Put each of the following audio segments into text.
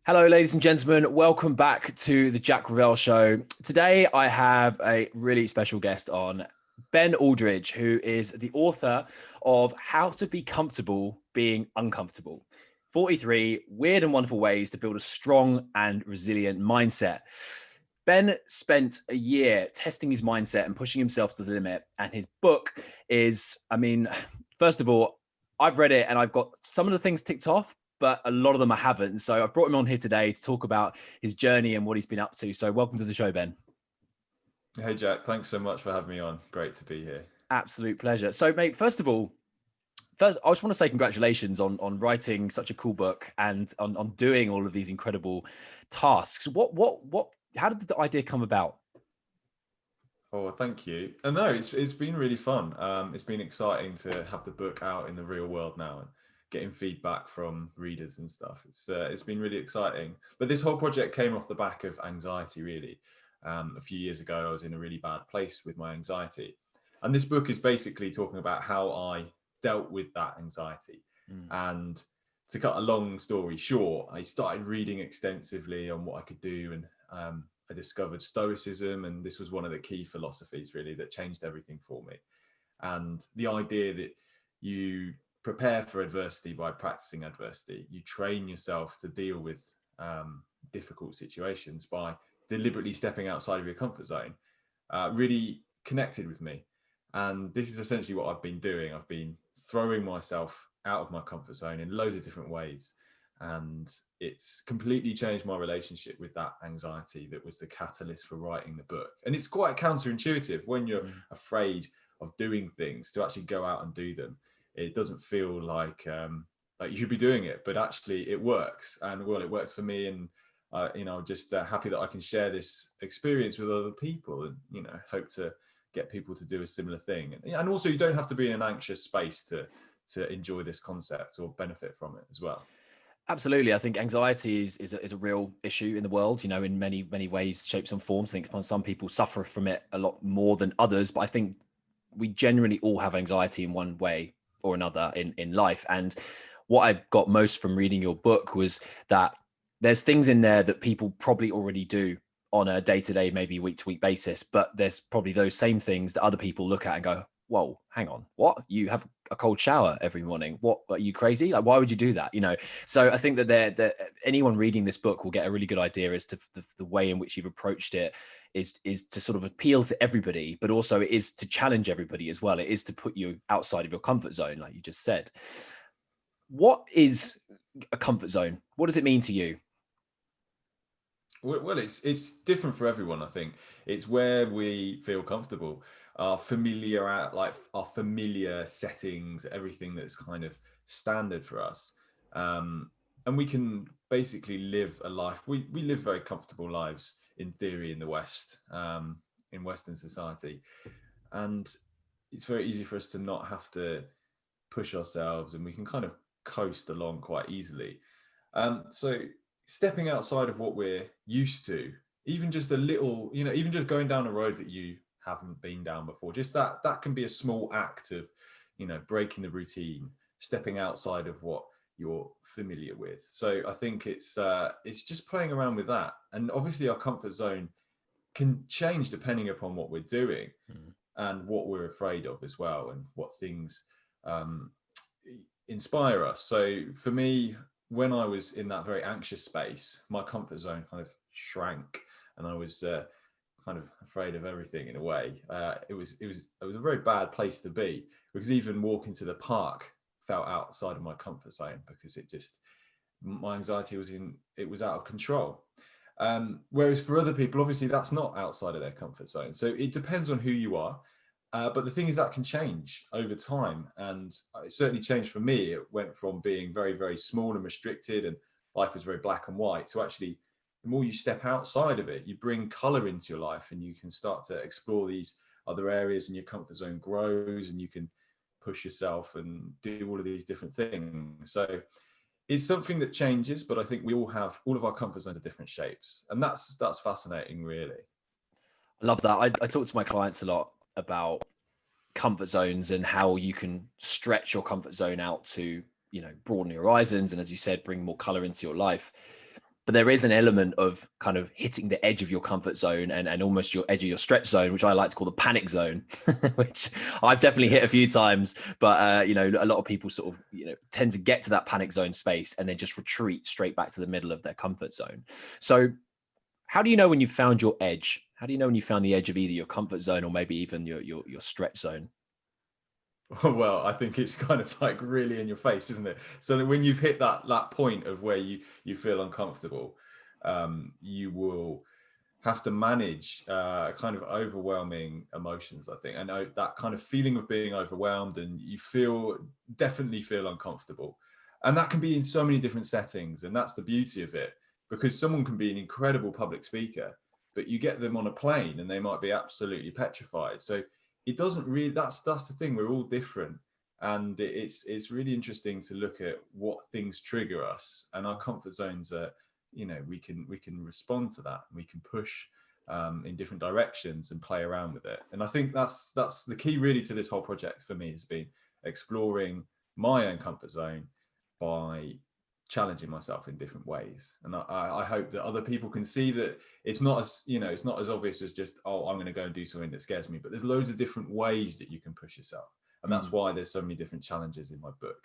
Hello, ladies and gentlemen. Welcome back to the Jack Revell Show. Today, I have a really special guest on, Ben Aldridge, who is the author of How to Be Comfortable Being Uncomfortable. 43 Weird and Wonderful Ways to Build a Strong and Resilient Mindset. Ben spent a year testing his mindset and pushing himself to the limit. And his book is, first of all, I've read it and I've got some of the things ticked off, but a lot of them I haven't. So I've brought him on here today to talk about his journey and what he's been up to. So welcome to the show, Ben. Hey, Jack. Thanks so much for having me on. Great to be here. Absolute pleasure. So, mate, first of all, I just want to say congratulations on writing such a cool book and on doing all of these incredible tasks. How did the idea come about? Oh, thank you. And no, it's been really fun. It's been exciting to have the book out in the real world now and getting feedback from readers and stuff. It's been really exciting. But this whole project came off the back of anxiety, really. A few years ago, I was in a really bad place with my anxiety, and this book is basically talking about how I dealt with that anxiety. And to cut a long story short, I started reading extensively on what I could do, and I discovered Stoicism, and this was one of the key philosophies really that changed everything for me. And the idea that you prepare for adversity by practicing adversity, you train yourself to deal with difficult situations by deliberately stepping outside of your comfort zone, really connected with me. And this is essentially what I've been doing. I've been throwing myself out of my comfort zone in loads of different ways. And it's completely changed my relationship with that anxiety that was the catalyst for writing the book. And it's quite counterintuitive when you're afraid of doing things to actually go out and do them. It doesn't feel like you should be doing it, but actually it works. And well, it works for me. And just happy that I can share this experience with other people, and hope to get people to do a similar thing. And also, you don't have to be in an anxious space to enjoy this concept or benefit from it as well. Absolutely. I think anxiety is a real issue in the world, in many ways, shapes and forms. I think some people suffer from it a lot more than others, but I think we generally all have anxiety in one way or another in life. And what I got most from reading your book was that there's things in there that people probably already do on a day-to-day, maybe week-to-week basis, but there's probably those same things that other people look at and go, whoa, hang on, what? You have a cold shower every morning? What, are you crazy? Like, why would you do that? So I think that anyone reading this book will get a really good idea as to the way in which you've approached it is to sort of appeal to everybody, but also it is to challenge everybody as well. It is to put you outside of your comfort zone, like you just said. What is a comfort zone? What does it mean to you? Well, it's different for everyone. I think it's where we feel comfortable, our familiar settings, everything that's kind of standard for us, and we can basically live a life. We live very comfortable lives in theory in the West, in Western society, and it's very easy for us to not have to push ourselves, and we can kind of coast along quite easily. So stepping outside of what we're used to, even just a little, even just going down a road that you haven't been down before, just that can be a small act of, breaking the routine, stepping outside of what you're familiar with. So I think it's just playing around with that. And obviously our comfort zone can change depending upon what we're doing and what we're afraid of as well, and what things um, inspire us. So for me, when I was in that very anxious space, my comfort zone kind of shrank, and I was kind of afraid of everything in a way. It was a very bad place to be, because even walking to the park felt outside of my comfort zone, because my anxiety was out of control. Whereas for other people, obviously that's not outside of their comfort zone. So it depends on who you are. But the thing is, that can change over time. And it certainly changed for me. It went from being very, very small and restricted, and life was very black and white, to actually, the more you step outside of it, you bring color into your life, and you can start to explore these other areas, and your comfort zone grows, and you can push yourself and do all of these different things. So it's something that changes, but I think we all of our comfort zones are different shapes. And that's fascinating, really. I love that. I talk to my clients a lot about comfort zones and how you can stretch your comfort zone out to, broaden your horizons. And as you said, bring more color into your life. but there is an element of kind of hitting the edge of your comfort zone and almost your edge of your stretch zone, which I like to call the panic zone, which I've definitely hit a few times. But, a lot of people sort of, tend to get to that panic zone space and then just retreat straight back to the middle of their comfort zone. So how do you know when you've found your edge? How do you know when you found the edge of either your comfort zone or maybe even your stretch zone? Well, I think it's kind of like really in your face, isn't it? So that when you've hit that point of where you feel uncomfortable, you will have to manage kind of overwhelming emotions, I think. And that kind of feeling of being overwhelmed, and you definitely feel uncomfortable. And that can be in so many different settings. And that's the beauty of it, because someone can be an incredible public speaker, but you get them on a plane and they might be absolutely petrified. So it doesn't really, that's the thing, we're all different. And it's really interesting to look at what things trigger us, and our comfort zones are, we can respond to that. We can push in different directions and play around with it. And I think that's the key really to this whole project for me, has been exploring my own comfort zone by challenging myself in different ways. And I hope that other people can see that it's not as obvious as just, oh, I'm going to go and do something that scares me, but there's loads of different ways that you can push yourself. And that's why there's so many different challenges in my book.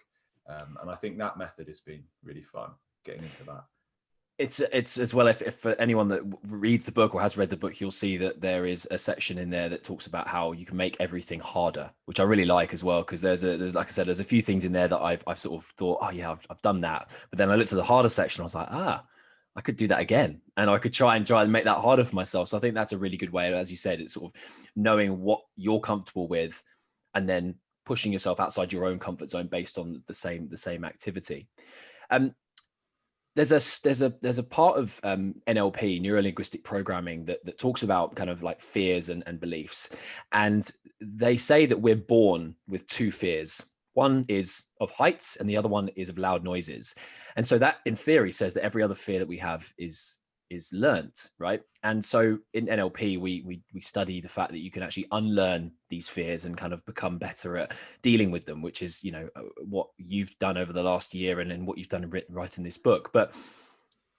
And I think that method has been really fun, getting into that. It's as well, if for anyone that reads the book or has read the book, you'll see that there is a section in there that talks about how you can make everything harder, which I really like as well, because there's like I said, there's a few things in there that I've sort of thought, oh yeah, I've done that, but then I looked at the harder section, I was like, I could do that again, and I could try and make that harder for myself. So I think that's a really good way, as you said, it's sort of knowing what you're comfortable with, and then pushing yourself outside your own comfort zone based on the same activity. There's a part of NLP, neuro linguistic programming, that talks about kind of like fears and beliefs, and they say that we're born with two fears. One is of heights, and the other one is of loud noises. And so that, in theory, says that every other fear that we have is learnt, right? And so in NLP, we study the fact that you can actually unlearn these fears and kind of become better at dealing with them, which is, what you've done over the last year and what you've done writing this book. But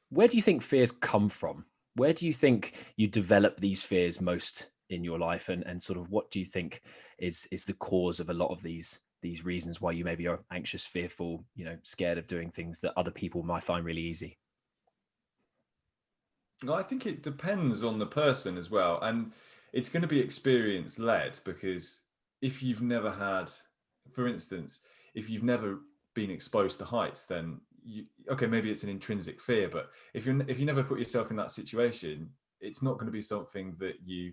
where do you think fears come from? Where do you think you develop these fears most in your life? And sort of what do you think is the cause of a lot of these reasons why you maybe are anxious, fearful, scared of doing things that other people might find really easy? I think it depends on the person as well. And it's going to be experience led, because if you've never had, for instance, if you've never been exposed to heights, then maybe it's an intrinsic fear, but if you never put yourself in that situation, it's not going to be something that you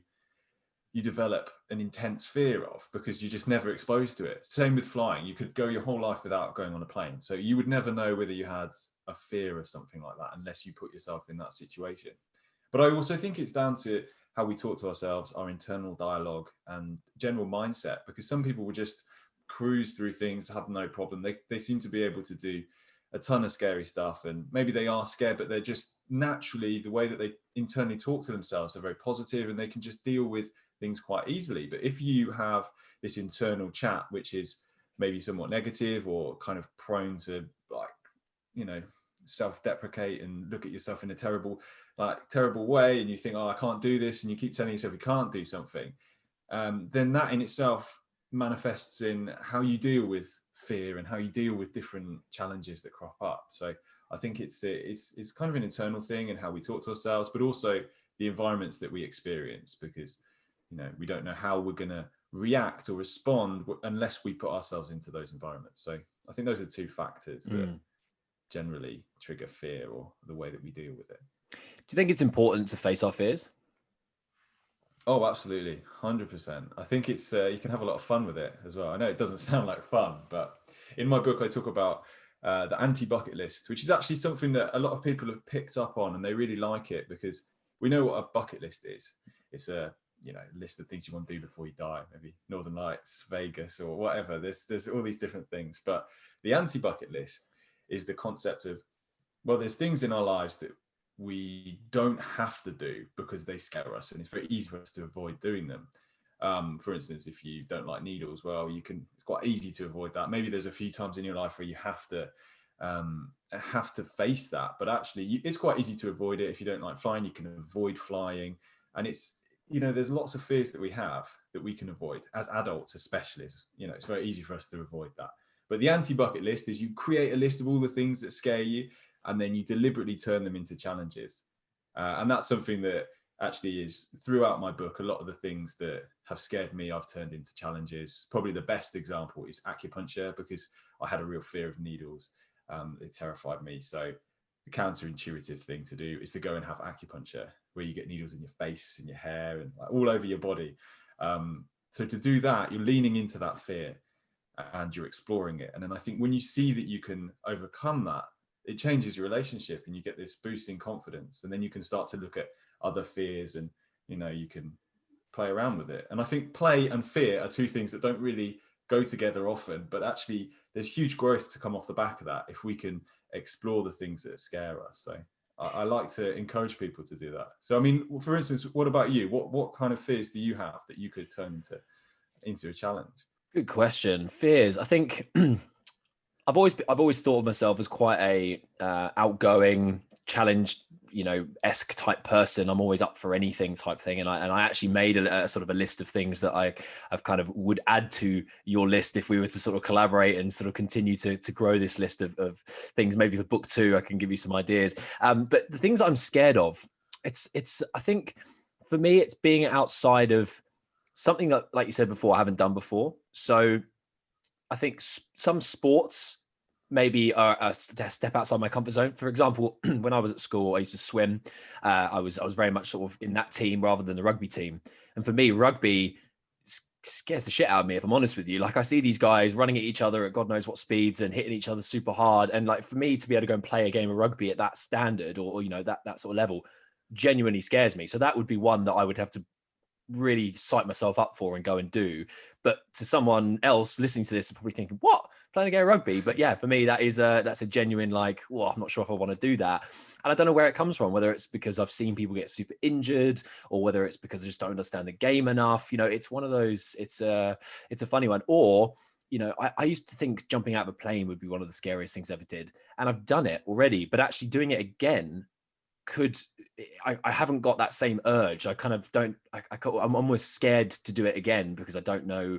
develop an intense fear of, because you're just never exposed to it. Same with flying. You could go your whole life without going on a plane. So you would never know whether you had a fear of something like that unless you put yourself in that situation. But I also think it's down to how we talk to ourselves, our internal dialogue and general mindset, because some people will just cruise through things, have no problem. They seem to be able to do a ton of scary stuff, and maybe they are scared, but they're just naturally, the way that they internally talk to themselves are very positive, and they can just deal with things quite easily. But if you have this internal chat, which is maybe somewhat negative or kind of prone to, like, self-deprecate and look at yourself in a terrible way, and you think, oh, I can't do this, and you keep telling yourself you can't do something, then that in itself manifests in how you deal with fear and how you deal with different challenges that crop up. So I think it's kind of an internal thing, and how we talk to ourselves, but also the environments that we experience, because we don't know how we're going to react or respond unless we put ourselves into those environments. So I think those are two factors that generally trigger fear, or the way that we deal with it. Do you think it's important to face our fears? Oh, absolutely. 100%. I think it's, you can have a lot of fun with it as well. I know it doesn't sound like fun, but in my book, I talk about the anti-bucket list, which is actually something that a lot of people have picked up on, and they really like it, because we know what a bucket list is. It's a list of things you want to do before you die, maybe Northern Lights, Vegas, or whatever. There's all these different things. But the anti-bucket list is the concept of, well, there's things in our lives that we don't have to do because they scare us, and it's very easy for us to avoid doing them. For instance, if you don't like needles, well, it's quite easy to avoid that. Maybe there's a few times in your life where you have to have to face that. But actually, it's quite easy to avoid it. If you don't like flying, you can avoid flying. And it's, there's lots of fears that we have that we can avoid as adults, especially. It's very easy for us to avoid that. But the anti-bucket list is you create a list of all the things that scare you, and then you deliberately turn them into challenges. And that's something that actually is throughout my book. A lot of the things that have scared me, I've turned into challenges. Probably the best example is acupuncture, because I had a real fear of needles. It terrified me. So the counterintuitive thing to do is to go and have acupuncture, where you get needles in your face, in your hair, and like all over your body. So to do that, you're leaning into that fear and you're exploring it. And then I think when you see that you can overcome that, it changes your relationship and you get this boost in confidence. And then you can start to look at other fears and, you can play around with it. And I think play and fear are two things that don't really go together often, but actually there's huge growth to come off the back of that if we can explore the things that scare us. So I like to encourage people to do that. So, I mean, for instance, what about you? What kind of fears do you have that you could turn into a challenge? Good question. Fears. I think I've always thought of myself as quite a outgoing, challenge, esque type person. I'm always up for anything type thing, and I actually made a sort of a list of things that I've kind of would add to your list if we were to sort of collaborate and sort of continue to grow this list of things. Maybe for book 2, I can give you some ideas. But the things I'm scared of, it's I think for me, it's being outside of something that, like you said before, I haven't done before. So I think some sports maybe are a step outside my comfort zone. For example, when I was at school, I used to swim. I was very much sort of in that team rather than the rugby team. And for me, rugby scares the shit out of me, if I'm honest with you. Like, I see these guys running at each other at God knows what speeds and hitting each other super hard. And like, for me to be able to go and play a game of rugby at that standard or that sort of level genuinely scares me. So that would be one that I would have to really psych myself up for and go and do. But to someone else listening to this, probably thinking, what, playing a game of rugby? But yeah, for me, that's a genuine, like, well, I'm not sure if I want to do that. And I don't know where it comes from, whether it's because I've seen people get super injured or whether it's because I just don't understand the game enough. It's one of those, it's a funny one. Or, I used to think jumping out of a plane would be one of the scariest things I ever did. And I've done it already, but actually doing it again I haven't got that same urge. I kind of don't, I'm almost scared to do it again because I don't know,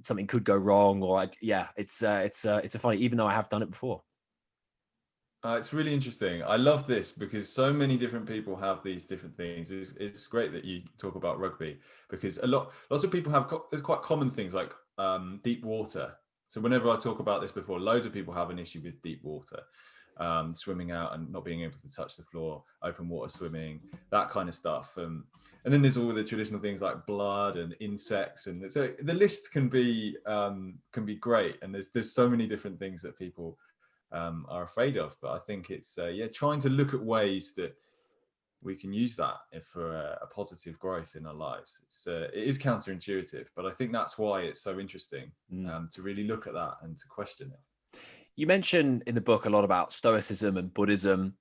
something could go wrong it's a funny, even though I have done it before. It's really interesting. I love this because so many different people have these different things. It's great that you talk about rugby because lots of people there's quite common things like deep water. So whenever I talk about this before, loads of people have an issue with deep water. Swimming out and not being able to touch the floor, open water swimming, that kind of stuff. And then there's all the traditional things like blood and insects, and so the list can be great. And there's so many different things that people are afraid of. But I think it's trying to look at ways that we can use that for a positive growth in our lives. It is counterintuitive, but I think that's why it's so interesting to really look at that and to question it. You mentioned in the book a lot about Stoicism and Buddhism.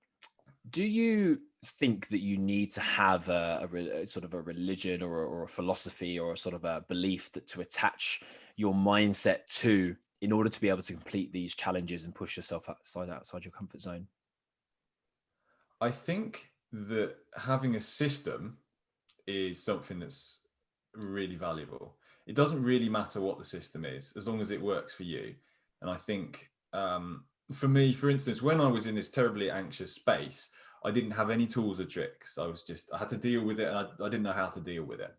Do you think that you need to have a sort of a religion or a philosophy or a sort of a belief to attach your mindset to in order to be able to complete these challenges and push yourself outside your comfort zone? I think that having a system is something that's really valuable. It doesn't really matter what the system is, as long as it works for you. And I think for me, for instance, when I was in this terribly anxious space, I didn't have any tools or tricks. I had to deal with it, and I didn't know how to deal with it.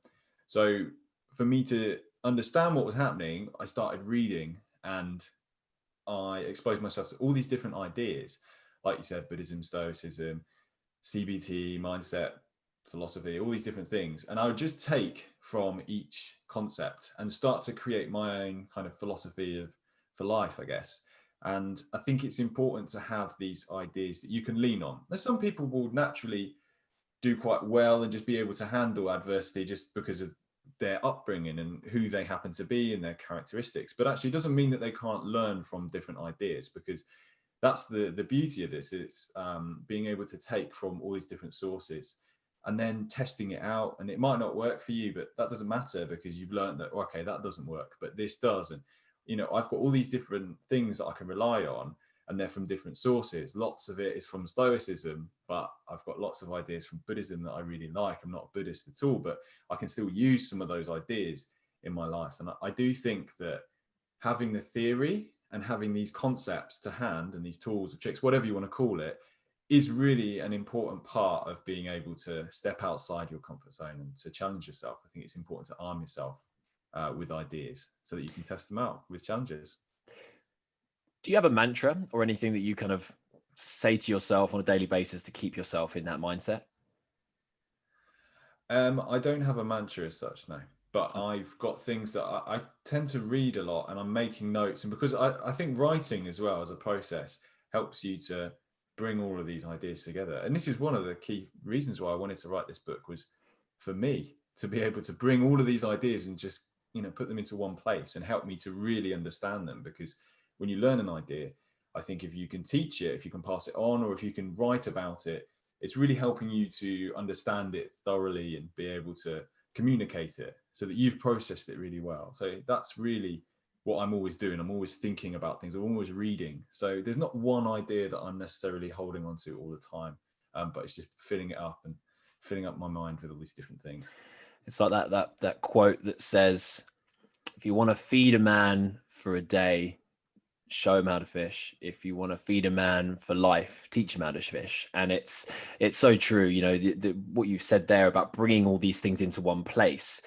So for me to understand what was happening, I started reading and I exposed myself to all these different ideas, like you said, Buddhism, Stoicism, CBT, mindset, philosophy, all these different things. And I would just take from each concept and start to create my own kind of philosophy for life, I guess. And I think it's important to have these ideas that you can lean on. Now, some people will naturally do quite well and just be able to handle adversity just because of their upbringing and who they happen to be and their characteristics. But actually, it doesn't mean that they can't learn from different ideas, because that's the beauty of this. It's being able to take from all these different sources and then testing it out. And it might not work for you, but that doesn't matter, because you've learned that, okay, that doesn't work, but this does. And I've got all these different things that I can rely on, and they're from different sources. Lots of it is from Stoicism, but I've got lots of ideas from Buddhism that I really like. I'm not a Buddhist at all, but I can still use some of those ideas in my life. And I do think that having the theory and having these concepts to hand and these tools or tricks, whatever you want to call it, is really an important part of being able to step outside your comfort zone and to challenge yourself. I think it's important to arm yourself with ideas so that you can test them out with challenges. Do you have a mantra or anything that you kind of say to yourself on a daily basis to keep yourself in that mindset? I don't have a mantra as such, no. But I've got things that I tend to read a lot, and I'm making notes. And because I think writing as well as a process helps you to bring all of these ideas together. And this is one of the key reasons why I wanted to write this book, was for me to be able to bring all of these ideas and just, put them into one place and help me to really understand them. Because when you learn an idea, I think if you can teach it, if you can pass it on, or if you can write about it, it's really helping you to understand it thoroughly and be able to communicate it so that you've processed it really well. So that's really what I'm always doing. I'm always thinking about things. I'm always reading. So there's not one idea that I'm necessarily holding on to all the time, but it's just filling it up and filling up my mind with all these different things. It's like that quote that says, if you want to feed a man for a day, show him how to fish. If you want to feed a man for life, teach him how to fish. And it's so true. What you said there about bringing all these things into one place,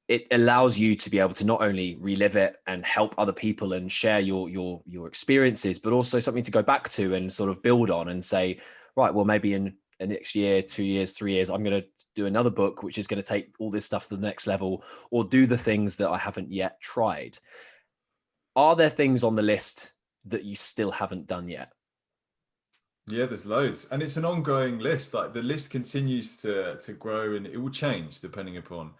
it allows you to be able to not only relive it and help other people and share your experiences, but also something to go back to and sort of build on and say, right, well, maybe in the next year, 2 years, 3 years, I'm going to do another book, which is going to take all this stuff to the next level, or do the things that I haven't yet tried. Are there things on the list that you still haven't done yet? Yeah, there's loads, and it's an ongoing list. Like, the list continues to grow, and it will change depending upon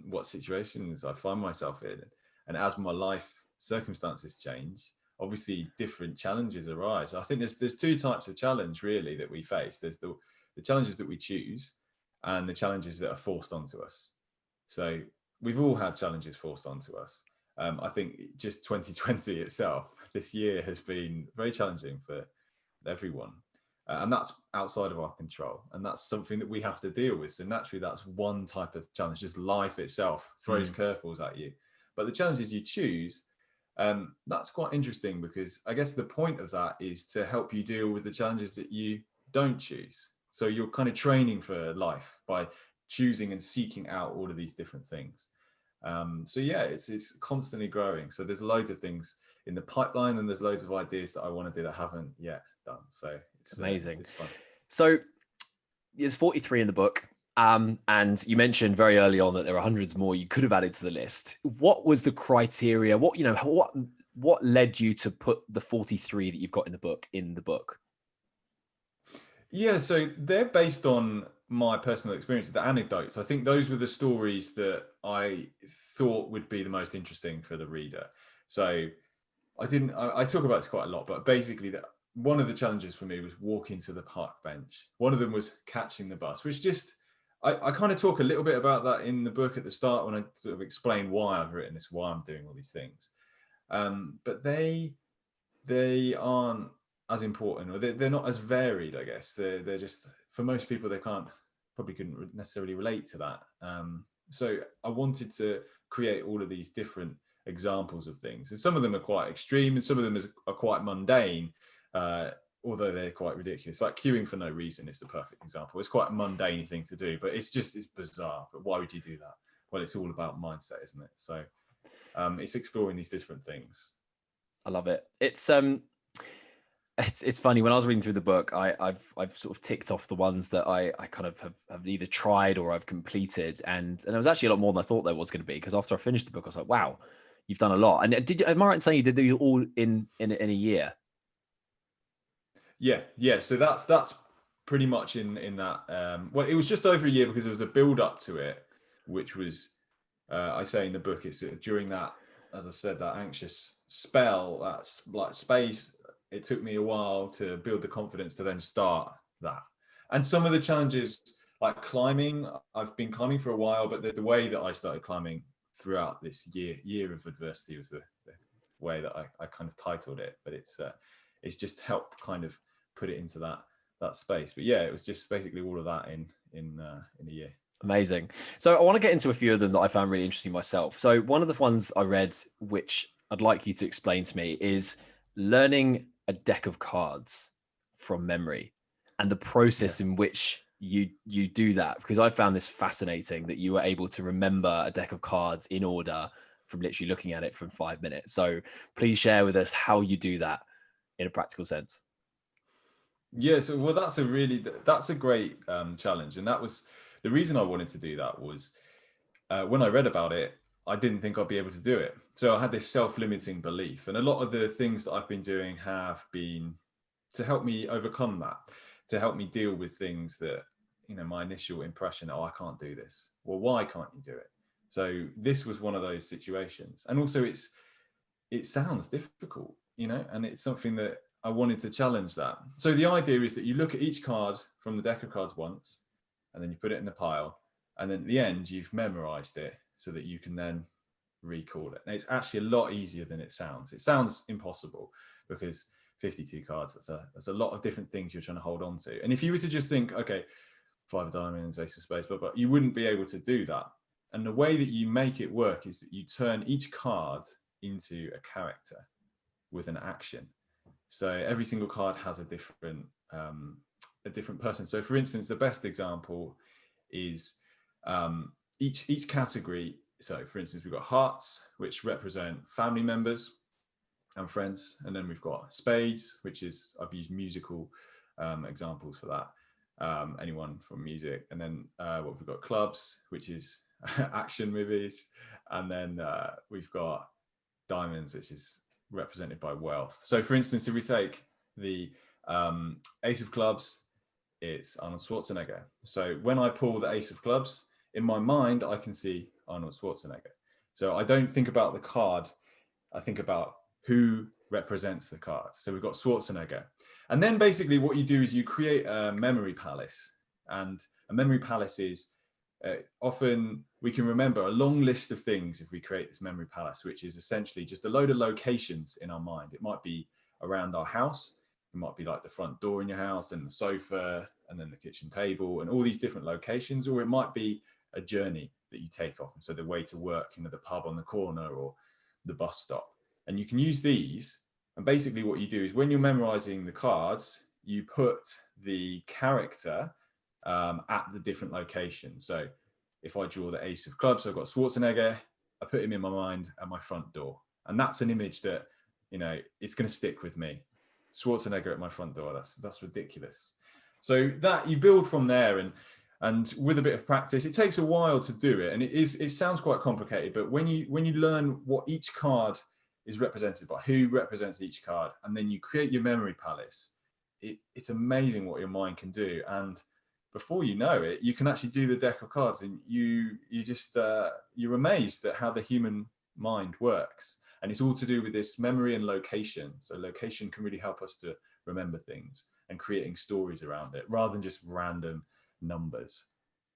what situations I find myself in, and as my life circumstances change, obviously different challenges arise. I think there's two types of challenge really that we face. There's the challenges that we choose, and the challenges that are forced onto us. So we've all had challenges forced onto us. I think just 2020 itself, this year, has been very challenging for everyone, and that's outside of our control, and that's something that we have to deal with. So naturally, that's one type of challenge. Just life itself throws curveballs at you, but the challenges you choose, that's quite interesting, because I guess the point of that is to help you deal with the challenges that you don't choose. So you're kind of training for life by choosing and seeking out all of these different things. So yeah, it's constantly growing. So there's loads of things in the pipeline, and there's loads of ideas that I want to do that I haven't yet done. So it's amazing. It's fun. So there's 43 in the book. And you mentioned very early on that there are hundreds more you could have added to the list. What was the criteria? What led you to put the 43 that you've got in the book? Yeah, so they're based on my personal experience, the anecdotes. I think those were the stories that I thought would be the most interesting for the reader. So I talk about this quite a lot, but basically one of the challenges for me was walking to the park bench. One of them was catching the bus, which just, I kind of talk a little bit about that in the book at the start when I sort of explain why I've written this, why I'm doing all these things. But they aren't as important, or they're not as varied, I guess. They're just, for most people, they couldn't necessarily relate to that. So I wanted to create all of these different examples of things, and some of them are quite extreme, and some of them are quite mundane, although they're quite ridiculous. Like queuing for no reason is the perfect example. It's quite a mundane thing to do, but it's bizarre. But why would you do that? Well, it's all about mindset, isn't it? So it's exploring these different things. I love it. It's funny, when I was reading through the book, I've sort of ticked off the ones that I kind of have either tried or I've completed, and there was actually a lot more than I thought there was going to be, because after I finished the book, I was like, wow, you've done a lot. And am I right in saying you did these all in a year? Yeah. So that's pretty much in that. Well, it was just over a year, because there was a build up to it, which was, I say in the book, it's during that, as I said, that anxious spell, that's like space. It took me a while to build the confidence to then start that. And some of the challenges, like climbing, I've been climbing for a while, but the way that I started climbing throughout this year of adversity was the way that I kind of titled it. But it's just help kind of put it into that space. But yeah, it was just basically all of that in a year. Amazing. So I want to get into a few of them that I found really interesting myself. So one of the ones I read, which I'd like you to explain to me, is learning a deck of cards from memory and the process in which you do that. Because I found this fascinating that you were able to remember a deck of cards in order from literally looking at it from 5 minutes. So please share with us how you do that in a practical sense. Yeah, so well, that's a great challenge, and that was the reason I wanted to do that was when I read about it, I didn't think I'd be able to do it. So I had this self-limiting belief, and a lot of the things that I've been doing have been to help me overcome that, to help me deal with things that, you know, my initial impression, oh, I can't do this. Well, why can't you do it? So this was one of those situations, and also it sounds difficult, you know, and it's something that I wanted to challenge that. So the idea is that you look at each card from the deck of cards once, and then you put it in the pile, and then at the end you've memorized it so that you can then recall it. And it's actually a lot easier than it sounds. It sounds impossible because 52 cards, that's a lot of different things you're trying to hold on to. And if you were to just think, okay, 5 of diamonds, ace of spades, but you wouldn't be able to do that. And the way that you make it work is that you turn each card into a character with an action. So every single card has a different person. So for instance, the best example is each category. So for instance, we've got hearts, which represent family members and friends, and then we've got spades, which is, I've used musical examples for that. Anyone from music, and then what we've got clubs, which is action movies, and then we've got diamonds, which is represented by wealth. So for instance, if we take the ace of clubs, it's Arnold Schwarzenegger. So when I pull the ace of clubs, in my mind, I can see Arnold Schwarzenegger. So I don't think about the card, I think about who represents the card. So we've got Schwarzenegger. And then basically what you do is you create a memory palace. And a memory palace is often we can remember a long list of things if we create this memory palace, which is essentially just a load of locations in our mind. It might be around our house. It might be like the front door in your house and the sofa and then the kitchen table and all these different locations, or it might be a journey that you take off. And so the way to work, you know, the pub on the corner or the bus stop. And you can use these. And basically what you do is when you're memorizing the cards, you put the character at the different locations. So if I draw the ace of clubs, I've got Schwarzenegger, I put him in my mind at my front door. And that's an image that, you know, it's going to stick with me. Schwarzenegger at my front door, that's ridiculous. So that you build from there, and with a bit of practice, it takes a while to do it. And it sounds quite complicated, but when you learn what each card is represented by, who represents each card, and then you create your memory palace, it's amazing what your mind can do. And before you know it, you can actually do the deck of cards, and you just you're amazed at how the human mind works. And it's all to do with this memory and location. So location can really help us to remember things and creating stories around it rather than just random numbers.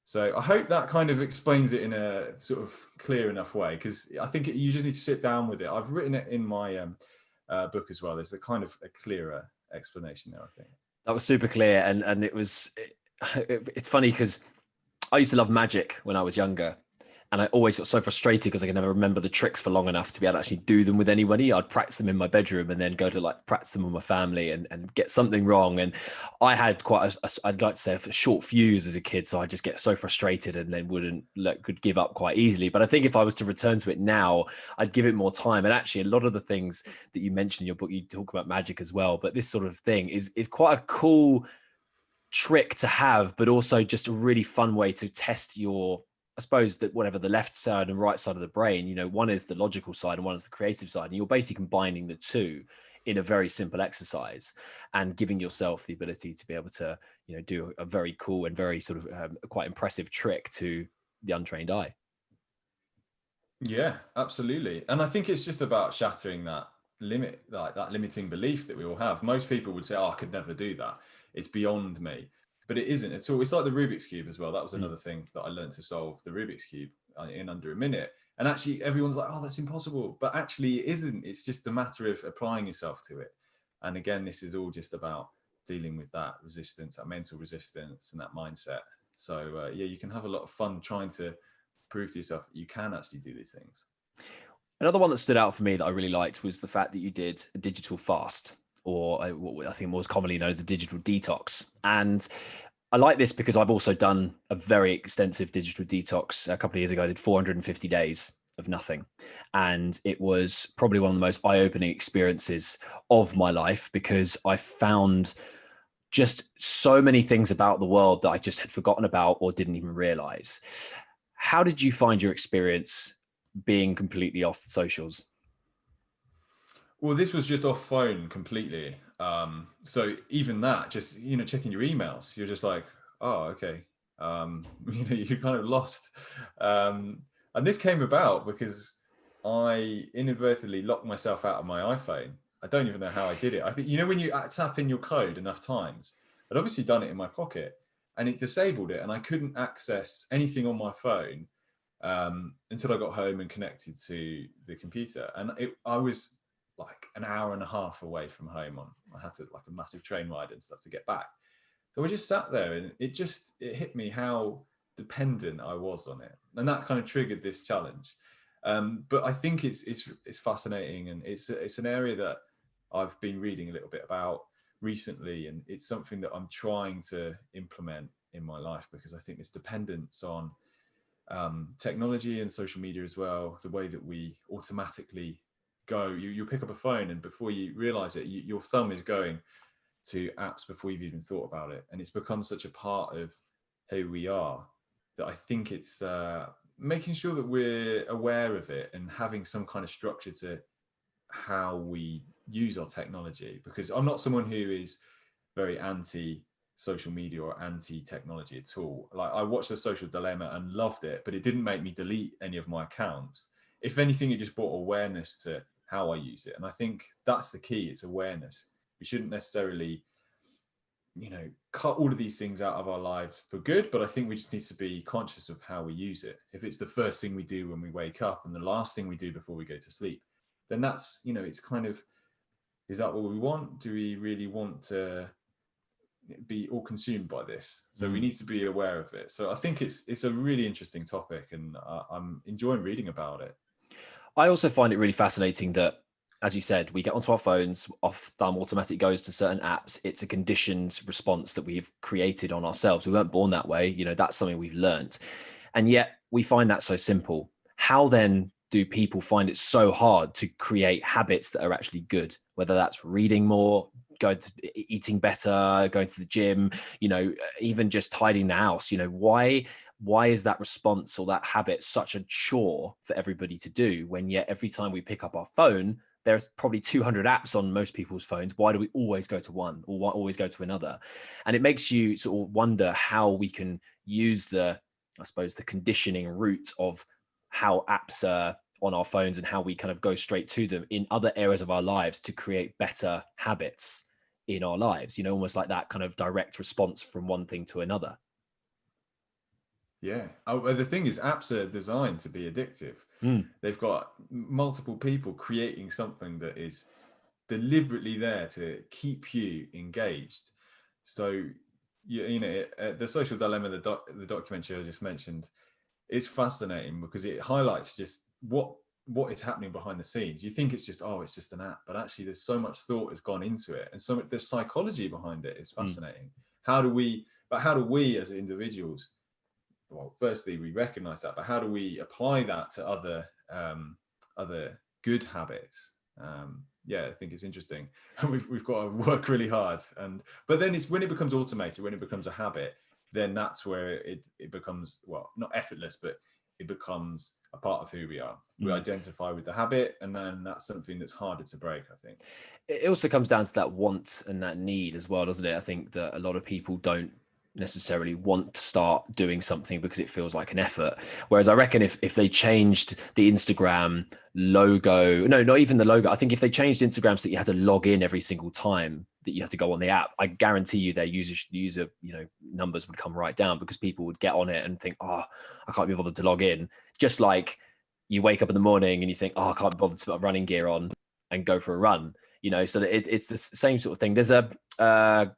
So I hope that kind of explains it in a sort of clear enough way, because I think you just need to sit down with it. I've written it in my book as well. There's a kind of a clearer explanation there, I think. That was super clear, and it's funny because I used to love magic when I was younger, and I always got so frustrated because I could never remember the tricks for long enough to be able to actually do them with anybody. I'd practice them in my bedroom and then go to like practice them with my family and get something wrong. And I had quite I'd like to say a short fuse as a kid. So I just get so frustrated and then could give up quite easily. But I think if I was to return to it now, I'd give it more time. And actually a lot of the things that you mentioned in your book, you talk about magic as well, but this sort of thing is quite a cool trick to have, but also just a really fun way to test your, I suppose, that whatever the left side and right side of the brain, you know, one is the logical side and one is the creative side. And you're basically combining the two in a very simple exercise and giving yourself the ability to be able to, you know, do a very cool and very sort of quite impressive trick to the untrained eye. Yeah, absolutely. And I think it's just about shattering that limit, like that limiting belief that we all have. Most people would say, oh, I could never do that. It's beyond me. But it isn't at all. It's like the Rubik's Cube as well. That was another thing that I learned to solve the Rubik's Cube in under a minute. And actually everyone's like, oh, that's impossible. But actually it isn't. It's just a matter of applying yourself to it. And again, this is all just about dealing with that resistance, that mental resistance, and that mindset. So yeah, you can have a lot of fun trying to prove to yourself that you can actually do these things. Another one that stood out for me that I really liked was the fact that you did a digital fast, or what I think was commonly known as a digital detox. And I like this because I've also done a very extensive digital detox a couple of years ago. I did 450 days of nothing. And it was probably one of the most eye-opening experiences of my life, because I found just so many things about the world that I just had forgotten about or didn't even realize. How did you find your experience being completely off the socials? Well, this was just off phone completely. So even that, just checking your emails, you're just like, oh, okay. You're kind of lost. And this came about because I inadvertently locked myself out of my iPhone. I don't even know how I did it. I think when you tap in your code enough times, I'd obviously done it in my pocket, and it disabled it, and I couldn't access anything on my phone until I got home and connected to the computer. And I was like an hour and a half away from home. I had to like a massive train ride and stuff to get back. So I just sat there, and it hit me how dependent I was on it, and that kind of triggered this challenge. But I think it's fascinating, and it's an area that I've been reading a little bit about recently, and it's something that I'm trying to implement in my life, because I think this dependence on technology and social media as well, the way that we automatically go, you pick up a phone, and before you realize it, your thumb is going to apps before you've even thought about it, and it's become such a part of who we are that I think it's making sure that we're aware of it and having some kind of structure to how we use our technology. Because I'm not someone who is very anti social media or anti-technology at all. Like, I watched The Social Dilemma and loved it, but it didn't make me delete any of my accounts. If anything, it just brought awareness to how I use it. And I think that's the key. It's awareness. We shouldn't necessarily, cut all of these things out of our lives for good, but I think we just need to be conscious of how we use it. If it's the first thing we do when we wake up and the last thing we do before we go to sleep, then that's, it's kind of, is that what we want? Do we really want to be all consumed by this? So we need to be aware of it. So I think it's a really interesting topic, and I'm enjoying reading about it. I also find it really fascinating that, as you said, we get onto our phones, off thumb automatic goes to certain apps. It's a conditioned response that we've created on ourselves. We weren't born that way. That's something we've learned. And yet we find that so simple. How then do people find it so hard to create habits that are actually good? Whether that's reading more, going to eating better, going to the gym, even just tidying the house. Why is that response or that habit such a chore for everybody to do, when yet every time we pick up our phone, there's probably 200 apps on most people's phones? Why do we always go to one, or why always go to another? And it makes you sort of wonder how we can use the conditioning route of how apps are on our phones and how we kind of go straight to them in other areas of our lives to create better habits in our lives, almost like that kind of direct response from one thing to another. Yeah. The thing is, apps are designed to be addictive. They've got multiple people creating something that is deliberately there to keep you engaged. So, The Social Dilemma, the documentary I just mentioned, is fascinating because it highlights just what is happening behind the scenes. You think it's just an app, but actually there's so much thought has gone into it, and so the psychology behind it is fascinating. How do we as individuals, well, firstly, we recognize that, but how do we apply that to other good habits? I think it's interesting. We've got to work really hard, but then it's when it becomes automated, when it becomes a habit, then that's where it becomes, well, not effortless, but it becomes a part of who we are. We identify with the habit, and then that's something that's harder to break, I think. It also comes down to that want and that need as well, doesn't it? I think that a lot of people don't necessarily want to start doing something because it feels like an effort. Whereas I reckon if they changed the Instagram logo, no, not even the logo. I think if they changed Instagram so that you had to log in every single time that you had to go on the app, I guarantee you their user numbers would come right down, because people would get on it and think, I can't be bothered to log in. Just like you wake up in the morning and you think, I can't be bothered to put running gear on and go for a run. so that it's the same sort of thing. There's a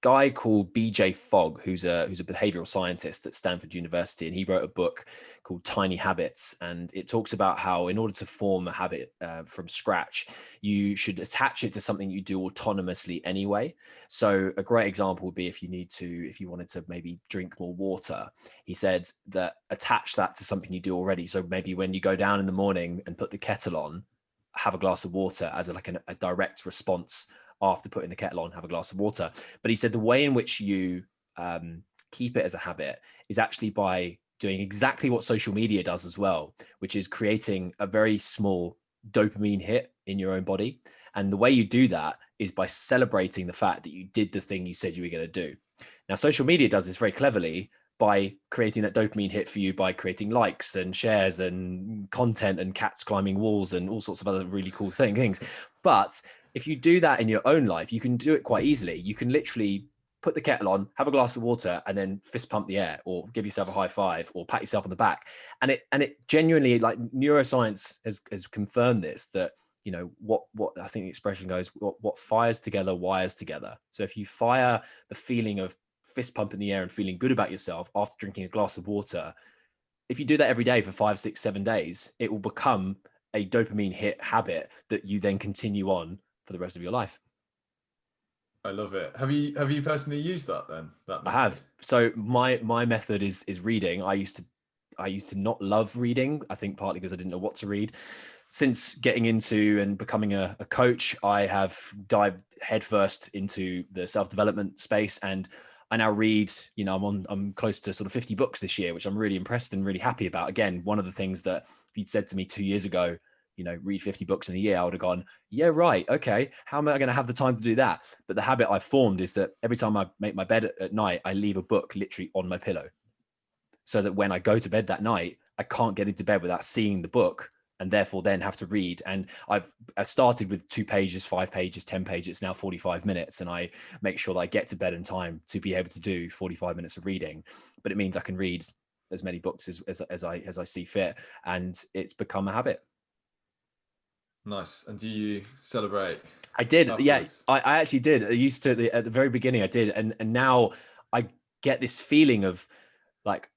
guy called BJ Fogg, who's a behavioral scientist at Stanford University, and he wrote a book called Tiny Habits, and it talks about how in order to form a habit from scratch, you should attach it to something you do autonomously anyway. So a great example would be if you wanted to maybe drink more water, he said that attach that to something you do already. So maybe when you go down in the morning and put the kettle on, have a glass of water as a direct response. After putting the kettle on, have a glass of water. But he said the way in which you keep it as a habit is actually by doing exactly what social media does as well, which is creating a very small dopamine hit in your own body. And the way you do that is by celebrating the fact that you did the thing you said you were going to do. Now, social media does this very cleverly by creating that dopamine hit for you by creating likes and shares and content and cats climbing walls and all sorts of other really cool things. But if you do that in your own life, you can do it quite easily. You can literally put the kettle on, have a glass of water, and then fist pump the air, or give yourself a high five, or pat yourself on the back. And it genuinely, like, neuroscience has confirmed this, that what I think the expression goes, what fires together wires together. So if you fire the feeling of fist pump in the air and feeling good about yourself after drinking a glass of water, if you do that every day for 5, 6, 7 days, it will become a dopamine hit habit that you then continue on for the rest of your life. I love it. Have you personally used that then? That method? I have. So my method is reading. I used to not love reading. I think partly because I didn't know what to read. Since getting into and becoming a coach, I have dived headfirst into the self-development space, and I now read, I'm close to sort of 50 books this year, which I'm really impressed and really happy about. Again, one of the things that if you'd said to me 2 years ago, read 50 books in a year, I would have gone, yeah, right. Okay. How am I going to have the time to do that? But the habit I've formed is that every time I make my bed at night, I leave a book literally on my pillow, so that when I go to bed that night, I can't get into bed without seeing the book, and therefore then have to read. And I started with 2 pages, 5 pages, 10 pages, now 45 minutes. And I make sure that I get to bed in time to be able to do 45 minutes of reading. But it means I can read as many books as I see fit. And it's become a habit. Nice. And do you celebrate? I did. Afterwards? Yeah, I actually did. I used to at the very beginning, I did. And now I get this feeling of like,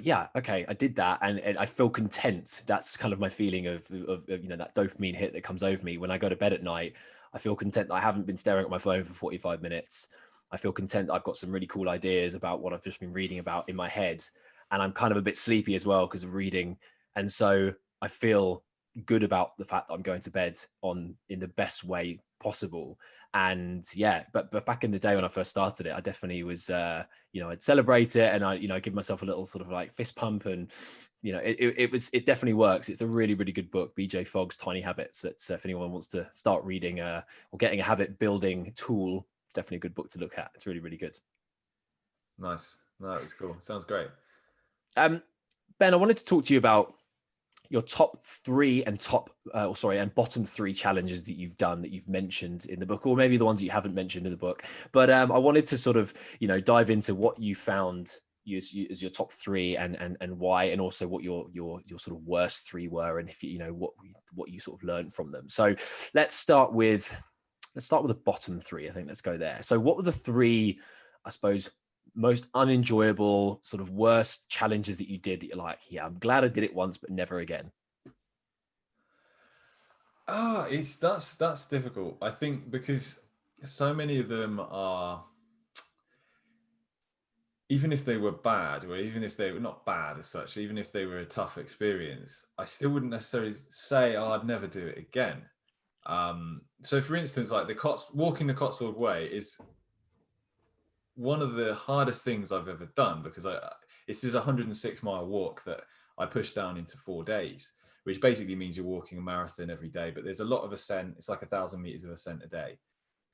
yeah, okay, I did that, and I feel content. That's kind of my feeling of that dopamine hit that comes over me when I go to bed at night. I feel content that I haven't been staring at my phone for 45 minutes. I feel content that I've got some really cool ideas about what I've just been reading about in my head, and I'm kind of a bit sleepy as well because of reading. And so I feel good about the fact that I'm going to bed in the best way possible. And yeah, but back in the day when I first started it, I definitely was I'd celebrate it, and I give myself a little sort of like fist pump, and it definitely works. It's a really, really good book, BJ Fogg's Tiny Habits. That's if anyone wants to start reading or getting a habit building tool, it's definitely a good book to look at. It's really, really good. Nice. No, that's cool. Sounds great. Ben, I wanted to talk to you about your top 3 and bottom 3 challenges that you've done, that you've mentioned in the book, or maybe the ones you haven't mentioned in the book. But I wanted to sort of, dive into what you found as your top 3 and why, and also what your sort of worst 3 were, and if what you sort of learned from them. So let's start with the bottom 3. I think let's go there. So what were the 3, I suppose, most unenjoyable, sort of worst challenges that you did that you're like, yeah, I'm glad I did it once, but never again? That's difficult. I think because so many of them are, even if they were bad, or even if they were not bad as such, even if they were a tough experience, I still wouldn't necessarily say, oh, I'd never do it again. So for instance, like walking the Cotswold Way is one of the hardest things I've ever done, because it's this 106-mile walk that I pushed down into 4 days, which basically means you're walking a marathon every day. But there's a lot of ascent. It's like 1,000 meters of ascent a day.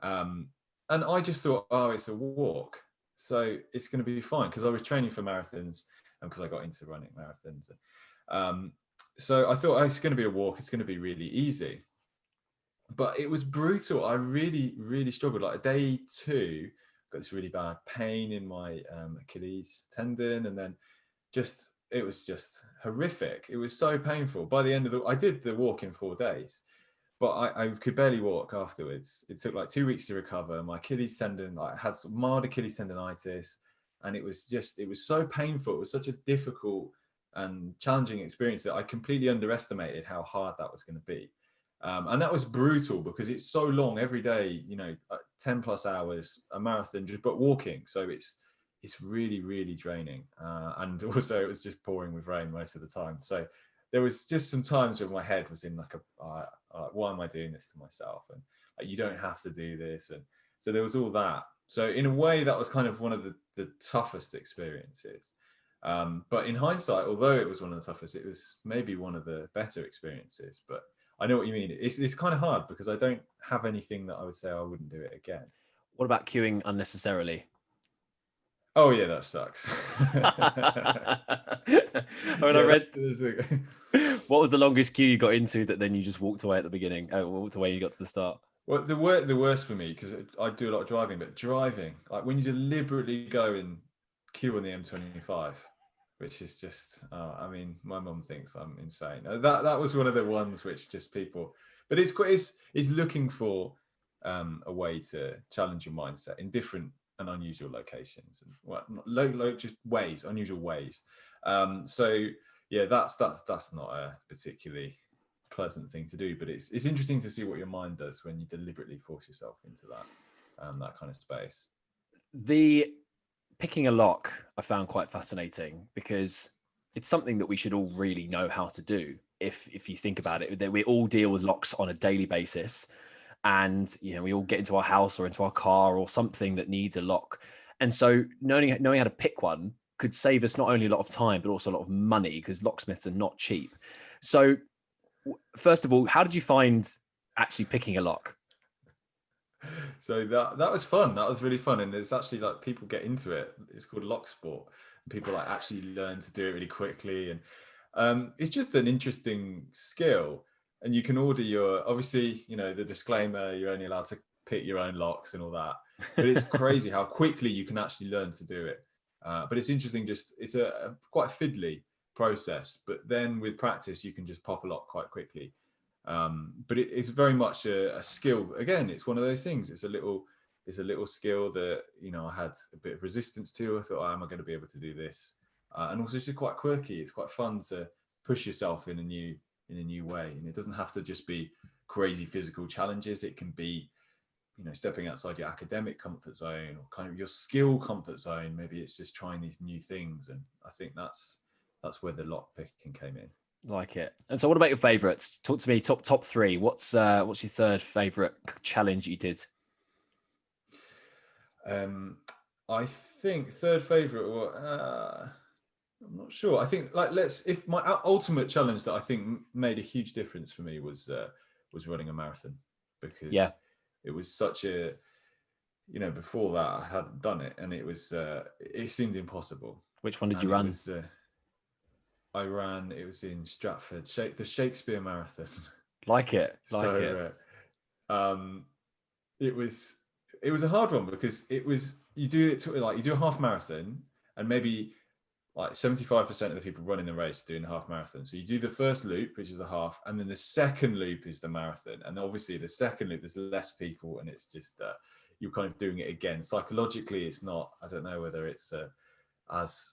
And I just thought, oh, it's a walk, so it's going to be fine, because I was training for marathons and because I got into running marathons. So I thought, oh, it's going to be a walk. It's going to be really easy. But it was brutal. I really, really struggled. Like day 2, got this really bad pain in my Achilles tendon, and then it was just horrific. It was so painful. By the end of I did the walk in 4 days, but I could barely walk afterwards. It took like 2 weeks to recover. My Achilles tendon, like, I had some mild Achilles tendonitis, and it was so painful. It was such a difficult and challenging experience that I completely underestimated how hard that was going to be. And that was brutal because it's so long every day, 10 plus hours, a marathon, just but walking. So it's really, really draining. And also it was just pouring with rain most of the time. So there was just some times when my head was in like why am I doing this to myself? And like, you don't have to do this. And so there was all that. So in a way, that was kind of one of the toughest experiences. But in hindsight, although it was one of the toughest, it was maybe one of the better experiences. But I know what you mean. It's kind of hard because I don't have anything that I would say I wouldn't do it again. What about queuing unnecessarily? Oh yeah, that sucks. I read, what was the longest queue you got into that then you just walked away at the beginning? Walked away, you got to the start. Well, the worst for me, because I do a lot of driving, but driving, like when you deliberately go and queue on the M25, which is just, I mean, my mum thinks I'm insane. That was one of the ones which just people, but it's looking for a way to challenge your mindset in different and unusual locations, and just ways, unusual ways. So yeah, that's not a particularly pleasant thing to do, but it's interesting to see what your mind does when you deliberately force yourself into that kind of space. The picking a lock I found quite fascinating because it's something that we should all really know how to do. If you think about it, that we all deal with locks on a daily basis, and we all get into our house or into our car or something that needs a lock, and so knowing how to pick one could save us not only a lot of time but also a lot of money, because locksmiths are not cheap. So first of all, how did you find actually picking a lock? So that was fun. That was really fun. And it's actually like people get into it. It's called lock sport. People like actually learn to do it really quickly. And it's just an interesting skill. And you can order obviously, the disclaimer, you're only allowed to pick your own locks and all that. But it's crazy how quickly you can actually learn to do it. But it's interesting, it's a quite fiddly process. But then with practice, you can just pop a lock quite quickly. But it's very much a skill. Again, it's one of those things. It's a little skill that I had a bit of resistance to. I thought, am I going to be able to do this? And also, it's just quite quirky. It's quite fun to push yourself in a new way. And it doesn't have to just be crazy physical challenges. It can be stepping outside your academic comfort zone or kind of your skill comfort zone. Maybe it's just trying these new things. And I think that's where the lock picking came in. Like it. And so what about your favorites? Talk to me, top three. What's your third favorite challenge you did? I think third favorite, I'm not sure. I think if my ultimate challenge that I think made a huge difference for me was running a marathon, because it was such a, before that I hadn't done it, and it seemed impossible. Which one did you run? It was in Stratford, the Shakespeare Marathon. Like it. It was a hard one because you do a half marathon, and maybe like 75% of the people running the race doing a half marathon. So you do the first loop, which is the half, and then the second loop is the marathon. And obviously the second loop, there's less people, and it's just you're kind of doing it again. Psychologically, it's not. I don't know whether it's as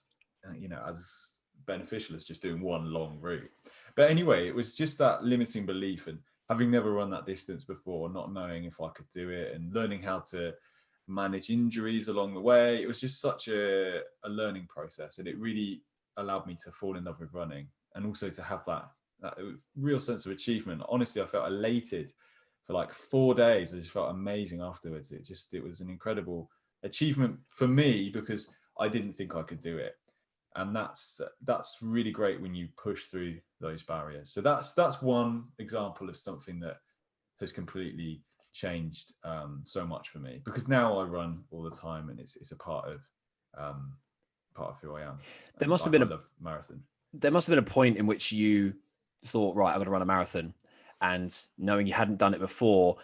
beneficial as just doing one long route. But anyway, it was just that limiting belief, and having never run that distance before, not knowing if I could do it, and learning how to manage injuries along the way. It was just such a learning process, and it really allowed me to fall in love with running, and also to have that real sense of achievement. Honestly, I felt elated for like 4 days. I just felt amazing afterwards. It was an incredible achievement for me because I didn't think I could do it. And that's really great when you push through those barriers. So that's one example of something that has completely changed so much for me, because now I run all the time, and it's a part of who I am. I love marathon. There must have been a point in which you thought, right, I'm going to run a marathon, and knowing you hadn't done it before,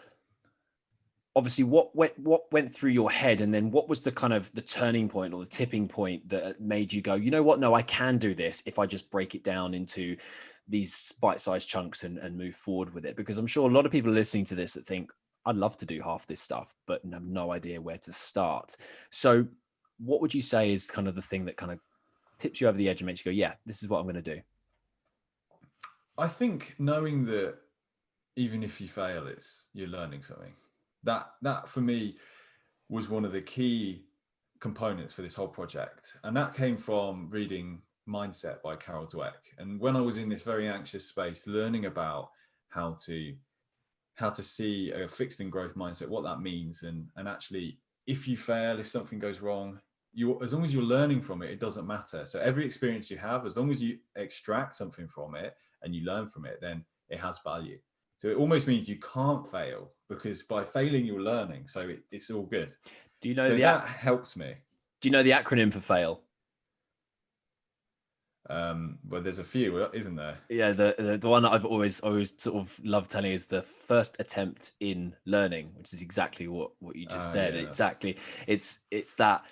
obviously what went through your head, and then what was the kind of the turning point or the tipping point that made you go, you know what, no, I can do this if I just break it down into these bite-sized chunks and move forward with it, because I'm sure a lot of people are listening to this that think, I'd love to do half this stuff, but have no idea where to start. So what would you say is kind of the thing that kind of tips you over the edge and makes you go, yeah, this is what I'm going to do? I think knowing that even if you fail, you're learning something. That for me was one of the key components for this whole project. And that came from reading Mindset by Carol Dweck. And when I was in this very anxious space, learning about how to see a fixed and growth mindset, what that means, and actually, if you fail, if something goes wrong, as long as you're learning from it, it doesn't matter. So every experience you have, as long as you extract something from it and you learn from it, then it has value. So it almost means you can't fail, because by failing, you're learning. So it's all good. Do you know so that helps me. Do you know the acronym for FAIL? Well, there's a few, isn't there? Yeah, the one that I've always sort of loved telling is the first attempt in learning, which is exactly what you just said. Yeah. Exactly. It's that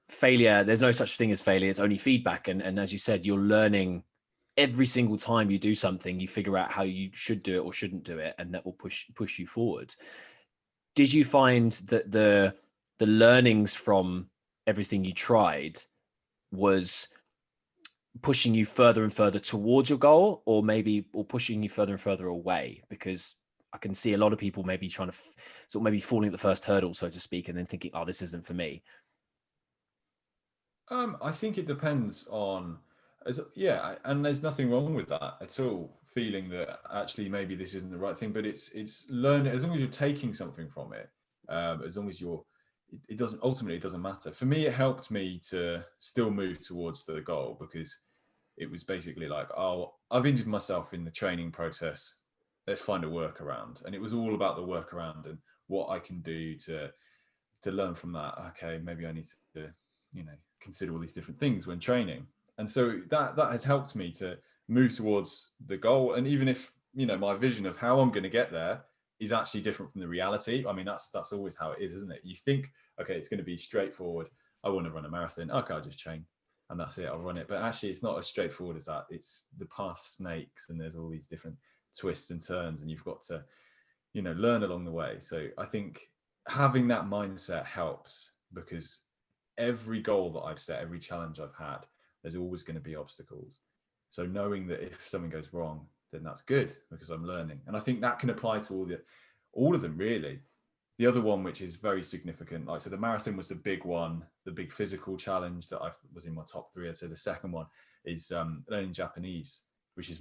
failure. There's no such thing as failure. It's only feedback. And as you said, you're learning every single time you do something. You figure out how you should do it or shouldn't do it, and that will push you forward. Did you find that the learnings from everything you tried was pushing you further and further towards your goal, or pushing you further and further away? Because I can see a lot of people maybe trying to sort of maybe falling at the first hurdle, so to speak, and then thinking, oh, this isn't for me. I think it depends on, and there's nothing wrong with that at all. Feeling that actually maybe this isn't the right thing, but it's learning. As long as you're taking something from it, as long as it doesn't matter. For me, it helped me to still move towards the goal, because it was basically like, oh, I've injured myself in the training process. Let's find a workaround, and it was all about the workaround and what I can do to learn from that. Okay, maybe I need to, consider all these different things when training. And so that has helped me to move towards the goal. And even if, my vision of how I'm going to get there is actually different from the reality. I mean, that's always how it is, isn't it? You think, okay, it's going to be straightforward. I want to run a marathon. Okay, I'll just train and that's it. I'll run it. But actually it's not as straightforward as that. It's the path snakes, and there's all these different twists and turns, and you've got to, learn along the way. So I think having that mindset helps, because every goal that I've set, every challenge I've had, there's always going to be obstacles. So knowing that if something goes wrong, then that's good, because I'm learning. And I think that can apply to all of them, really. The other one, which is very significant, so the marathon was the big one, the big physical challenge that I was in my top 3. I'd say the second one is learning Japanese, which is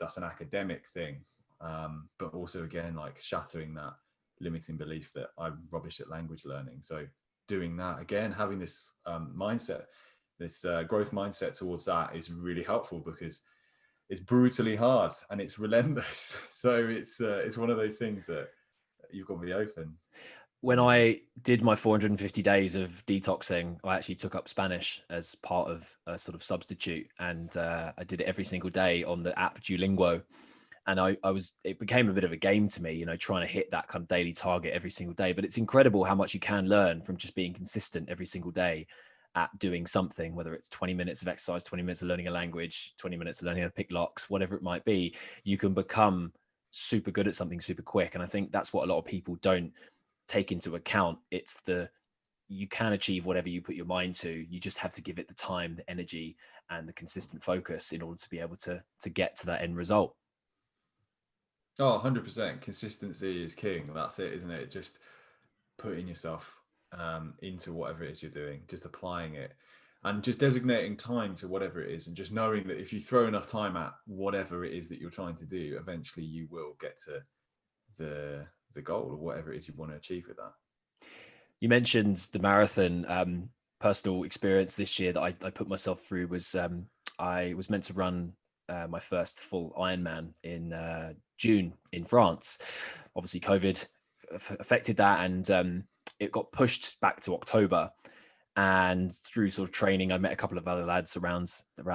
that's an academic thing. But also, again, like shattering that limiting belief that I'm rubbish at language learning. So doing that again, having this mindset, this growth mindset towards that is really helpful, because it's brutally hard and it's relentless. So it's one of those things that you've got to be open. When I did my 450 days of detoxing, I actually took up Spanish as part of a sort of substitute, and I did it every single day on the app Duolingo. And it became a bit of a game to me, trying to hit that kind of daily target every single day. But it's incredible how much you can learn from just being consistent every single day at doing something, whether it's 20 minutes of exercise, 20 minutes of learning a language, 20 minutes of learning how to pick locks, whatever it might be. You can become super good at something super quick. And I think that's what a lot of people don't take into account. It's you can achieve whatever you put your mind to. You just have to give it the time, the energy, and the consistent focus in order to be able to get to that end result. Oh, 100%. Consistency is king. That's it, isn't it? Just putting yourself into whatever it is you're doing, just applying it, and just designating time to whatever it is, and just knowing that if you throw enough time at whatever it is that you're trying to do, eventually you will get to the goal, or whatever it is you want to achieve with that. You mentioned the marathon. Personal experience this year that I put myself through was I was meant to run my first full Ironman in June in France. Obviously, COVID affected that, and it got pushed back to October. And through sort of training, I met a couple of other lads around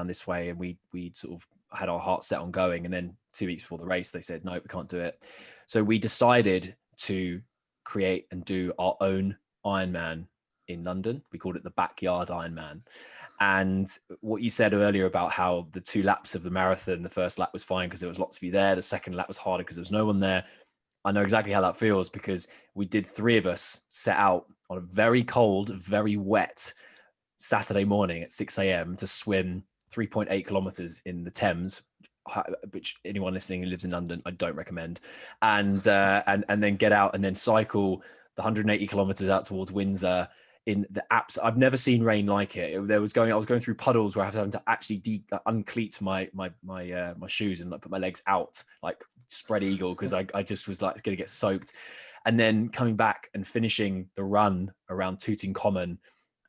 this way, and we sort of had our heart set on going. And then 2 weeks before the race, they said, no, we can't do it. So we decided to create and do our own Ironman in London. We called it the Backyard Ironman. And what you said earlier about how the 2 laps of the marathon, the first lap was fine because there was lots of you there. The second lap was harder because there was no one there. I know exactly how that feels because we did 3 of us set out on a very cold, very wet Saturday morning at 6 a.m. to swim 3.8 kilometers in the Thames, which anyone listening who lives in London, I don't recommend. And then get out and then cycle the 180 kilometers out towards Windsor in the apps. I've never seen rain like it. I was going through puddles where I was having to actually uncleat my shoes and like put my legs out like spread eagle because I just was like going to get soaked. And then coming back and finishing the run around Tooting Common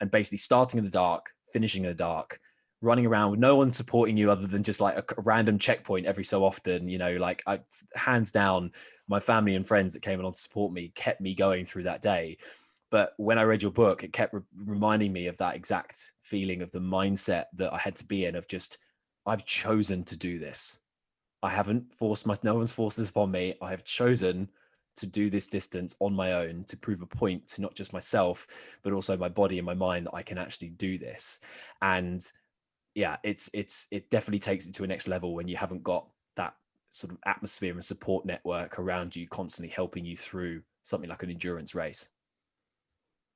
and basically starting in the dark, finishing in the dark, running around with no one supporting you other than just like a random checkpoint every so often, you know, like hands down, my family and friends that came along to support me kept me going through that day. But when I read your book, it kept reminding me of that exact feeling of the mindset that I had to be in of just, I've chosen to do this. I haven't forced no one's forced this upon me. I have chosen to do this distance on my own to prove a point to not just myself, but also my body and my mind that I can actually do this. And yeah, it definitely takes it to a next level when you haven't got that sort of atmosphere and support network around you constantly helping you through something like an endurance race.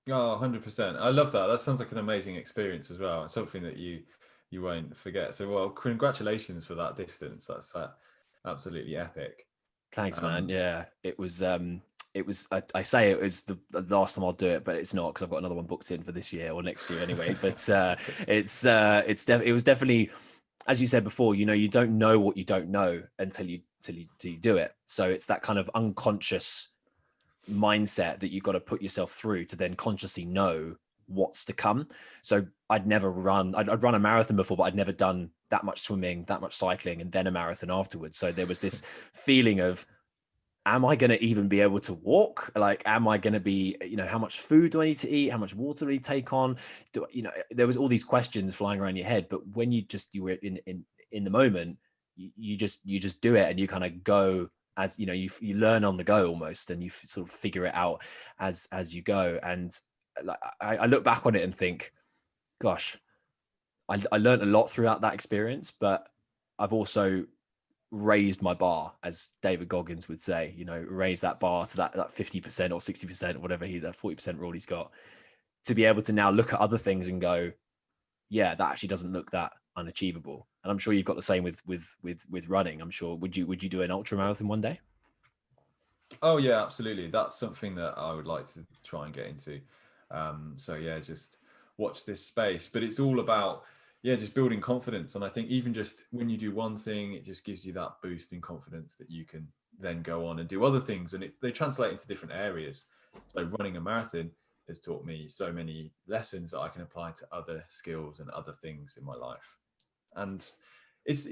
Oh, 100%. I love that. That sounds like an amazing experience as well. It's something that you won't forget. So, well, congratulations for that distance. That's absolutely epic. Thanks, man. Yeah, it was. I say it was the last time I'll do it, but it's not because I've got another one booked in for this year or next year anyway. But it was definitely, as you said before, you know, you don't know what you don't know until you do it. So it's that kind of unconscious mindset that you've got to put yourself through to then consciously know what's to come. So I'd run a marathon before, but I'd never done that much swimming, that much cycling, and then a marathon afterwards. So there was this feeling of, am I going to even be able to walk? Like, am I going to be, you know, how much food do I need to eat? How much water do I take on? There was all these questions flying around your head, but when you were in the moment, you just do it and you kind of go as, you know, you learn on the go almost, and you sort of figure it out as you go. And I look back on it and think, gosh, I learned a lot throughout that experience, but I've also raised my bar, as David Goggins would say, you know, raise that bar to that 50% or 60% or whatever that 40% rule he's got, to be able to now look at other things and go, yeah, that actually doesn't look that unachievable. And I'm sure you've got the same with running. I'm sure, would you do an ultra marathon one day? Oh yeah, absolutely. That's something that I would like to try and get into. So yeah, just watch this space. But it's all about, yeah, just building confidence. And I think even just when you do one thing, it just gives you that boost in confidence that you can then go on and do other things. And they translate into different areas. So running a marathon has taught me so many lessons that I can apply to other skills and other things in my life. And it's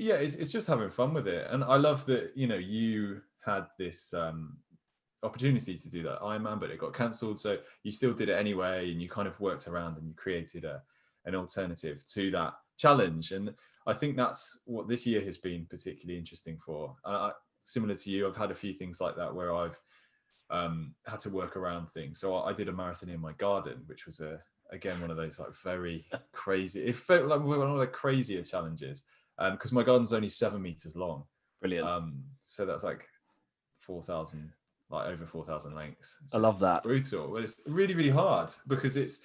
just having fun with it. And I love that, you know, you had this opportunity to do that Ironman, but it got cancelled. So you still did it anyway, and you kind of worked around and you created an alternative to that challenge. And I think that's what this year has been particularly interesting for. Similar to you, I've had a few things like that where I've had to work around things. So I did a marathon in my garden, which was again one of those like very crazy. It felt like one of the crazier challenges because my garden's only 7 meters long. Brilliant. So that's like 4,000, like over 4,000 lengths. I love that. Brutal. But it's really, really hard because it's,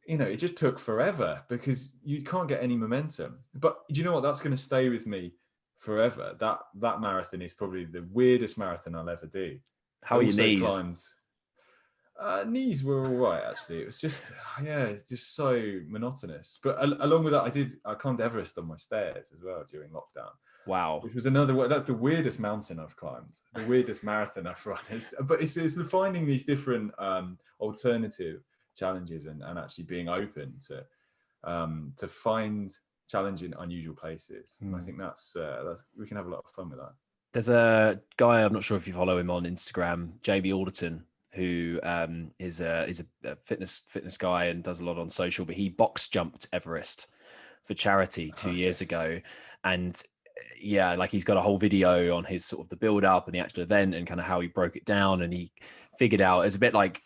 you know, it just took forever because you can't get any momentum. But do you know what? That's going to stay with me forever. That marathon is probably the weirdest marathon I'll ever do. How are your knees? Knees were all right, actually. It was just, yeah, it's just so monotonous. But along with that, I climbed Everest on my stairs as well during lockdown. Wow. Which was that's the weirdest mountain I've climbed, the weirdest marathon I've run. But it's finding these different alternative challenges and actually being open to find challenge in unusual places. I think that's we can have a lot of fun with that. There's a guy, I'm not sure if you follow him on Instagram, JB Alderton, who is a fitness guy and does a lot on social, but he box jumped Everest for charity 2 years ago. And yeah, like he's got a whole video on his sort of the build up and the actual event and kind of how he broke it down, and he figured out it's a bit like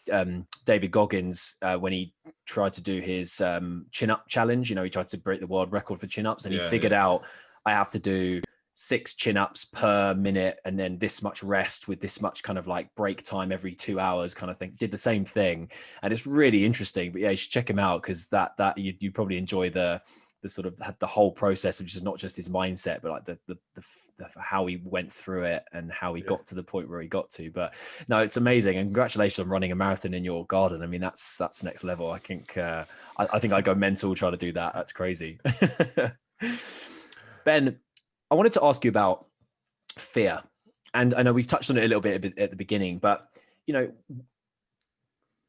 David Goggins when he tried to do his chin up challenge. You know, he tried to break the world record for chin ups, and he figured out I have to do 6 chin ups per minute and then this much rest with this much kind of like break time every 2 hours kind of thing. Did the same thing, and it's really interesting. But yeah, you should check him out, because that you probably enjoy the sort of the whole process of just not just his mindset, but like the how he went through it and how he got to the point where he got to. But no, it's amazing, and congratulations on running a marathon in your garden. I mean, that's next level. I think I think I'd go mental trying to do that. That's crazy. Ben, I wanted to ask you about fear, and I know we've touched on it a little bit at the beginning, but you know,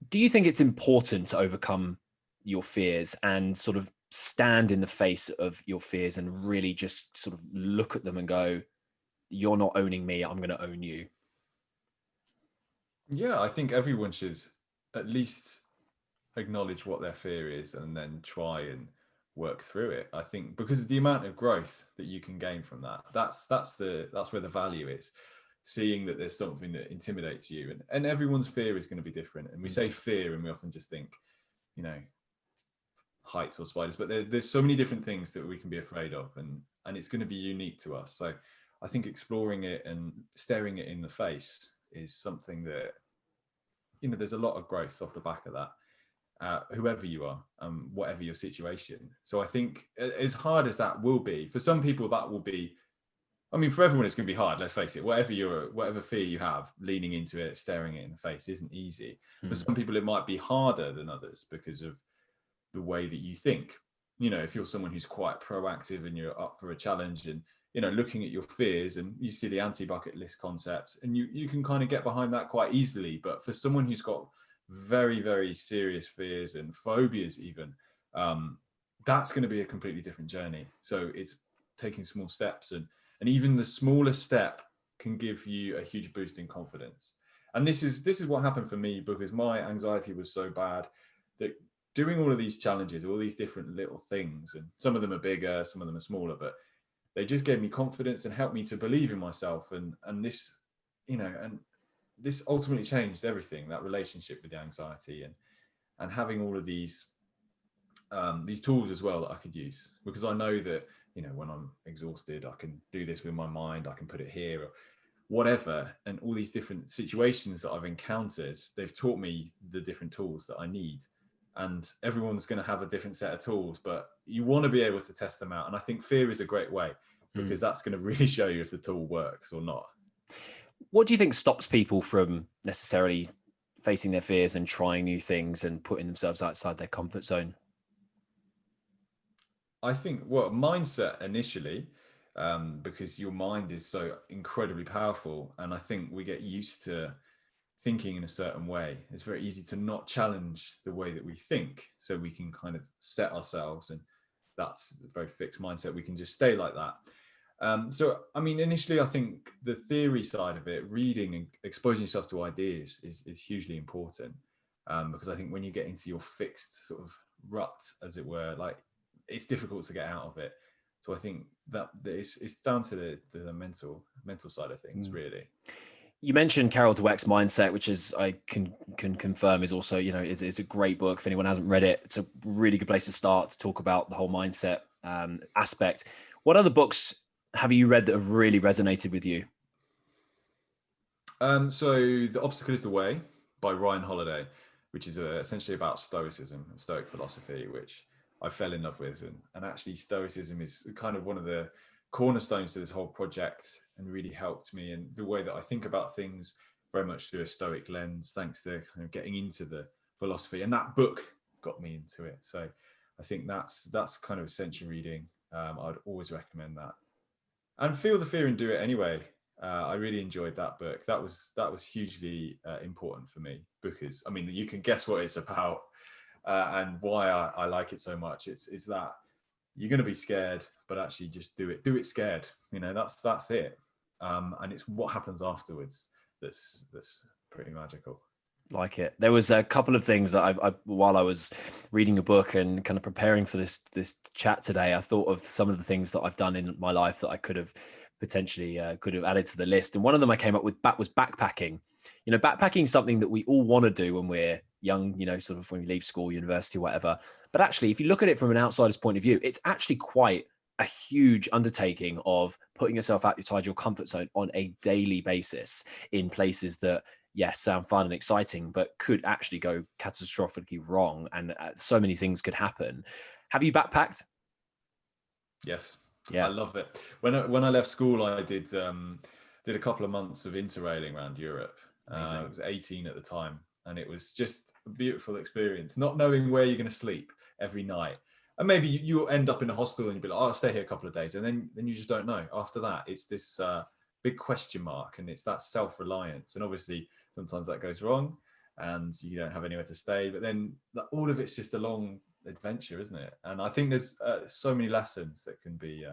do you think it's important to overcome your fears and sort of stand in the face of your fears and really just sort of look at them and go, you're not owning me, I'm going to own you? Yeah, I think everyone should at least acknowledge what their fear is and then try and work through it. I think because of the amount of growth that you can gain from that, that's where the value is. Seeing that there's something that intimidates you, and everyone's fear is going to be different. And we say fear and we often just think, you know, heights or spiders, but there's so many different things that we can be afraid of, and it's going to be unique to us. So I think exploring it and staring it in the face is something that, you know, there's a lot of growth off the back of that, whoever you are, whatever your situation. So I think as hard as that will be, for some people that will be, I mean, for everyone it's going to be hard, let's face it. Whatever fear you have, leaning into it, staring it in the face isn't easy. For some people it might be harder than others because of the way that you think. You know, if you're someone who's quite proactive and you're up for a challenge, and you know, looking at your fears, and you see the anti-bucket list concepts, and you can kind of get behind that quite easily. But for someone who's got very, very serious fears and phobias even, that's going to be a completely different journey. So it's taking small steps, and even the smallest step can give you a huge boost in confidence. And this is what happened for me, because my anxiety was so bad that doing all of these challenges, all these different little things, and some of them are bigger, some of them are smaller, but they just gave me confidence and helped me to believe in myself. And this, you know, and this ultimately changed everything, that relationship with the anxiety, and having all of these tools as well that I could use, because I know that, you know, when I'm exhausted, I can do this with my mind, I can put it here or whatever. And all these different situations that I've encountered, they've taught me the different tools that I need. And everyone's going to have a different set of tools, but you want to be able to test them out. And I think fear is a great way, because that's going to really show you if the tool works or not. What do you think stops people from necessarily facing their fears and trying new things and putting themselves outside their comfort zone? I think, well, mindset initially, because your mind is so incredibly powerful. And I think we get used to thinking in a certain way. It's very easy to not challenge the way that we think. So we can kind of set ourselves, and that's a very fixed mindset. We can just stay like that. So, I mean, initially, I think the theory side of it, reading and exposing yourself to ideas is hugely important. Because I think when you get into your fixed sort of rut, as it were, like, it's difficult to get out of it. So I think that it's down to the mental side of things, really. You mentioned Carol Dweck's Mindset, which is, I can confirm, is also, you know, is a great book. If anyone hasn't read it, it's a really good place to start to talk about the whole mindset aspect. What other books have you read that have really resonated with you? So The Obstacle is the Way by Ryan Holiday, which is essentially about Stoicism and Stoic philosophy, which I fell in love with. And actually Stoicism is kind of one of the cornerstones to this whole project, and really helped me in the way that I think about things, very much through a Stoic lens, thanks to kind of getting into the philosophy. And that book got me into it. So I think that's kind of essential reading. I'd always recommend that. And Feel the Fear and Do It Anyway. I really enjoyed that book. That was hugely important for me, because I mean, you can guess what it's about, and why I like it so much. It's that you're going to be scared, but actually just do it scared. You know, that's it. And it's what happens afterwards that's pretty magical. Like it. There was a couple of things that while I was reading a book and kind of preparing for this chat today, I thought of some of the things that I've done in my life that I could have potentially could have added to the list. And one of them I came up with was backpacking. You know, backpacking is something that we all want to do when we're young, you know, sort of when we leave school, university, whatever. But actually, if you look at it from an outsider's point of view, it's actually quite a huge undertaking of putting yourself outside your comfort zone on a daily basis in places that, yes, sound fun and exciting, but could actually go catastrophically wrong. And so many things could happen. Have you backpacked? Yes, I Yeah. love it. When I left school, I did a couple of months of interrailing around Europe. I Amazing. was 18 at the time, and it was just a beautiful experience. Not knowing where you're going to sleep every night, and maybe you'll end up in a hostel and you'll be like, "Oh, I'll stay here a couple of days," and then you just don't know. After that, it's this big question mark, and it's that self-reliance. And obviously, sometimes that goes wrong, and you don't have anywhere to stay. But then all of it's just a long adventure, isn't it? And I think there's so many lessons that can be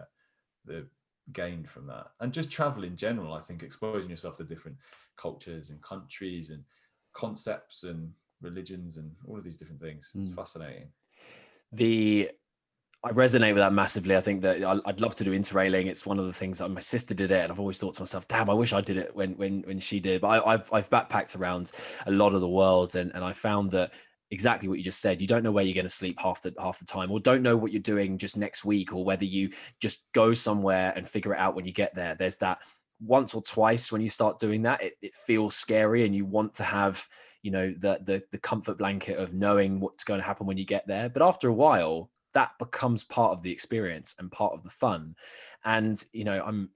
the gained from that, and just travel in general. I think exposing yourself to different cultures and countries and concepts and religions and all of these different things. It's fascinating. I resonate with that massively. I think that I'd love to do interrailing. It's one of the things that my sister did it, and I've always thought to myself, "Damn, I wish I did it when she did." But I've backpacked around a lot of the world, and I found that exactly what you just said. You don't know where you're going to sleep half the time, or don't know what you're doing just next week, or whether you just go somewhere and figure it out when you get there. There's that once or twice when you start doing that, it feels scary, and you want to have, you know, the comfort blanket of knowing what's going to happen when you get there. But after a while, that becomes part of the experience and part of the fun. And you know,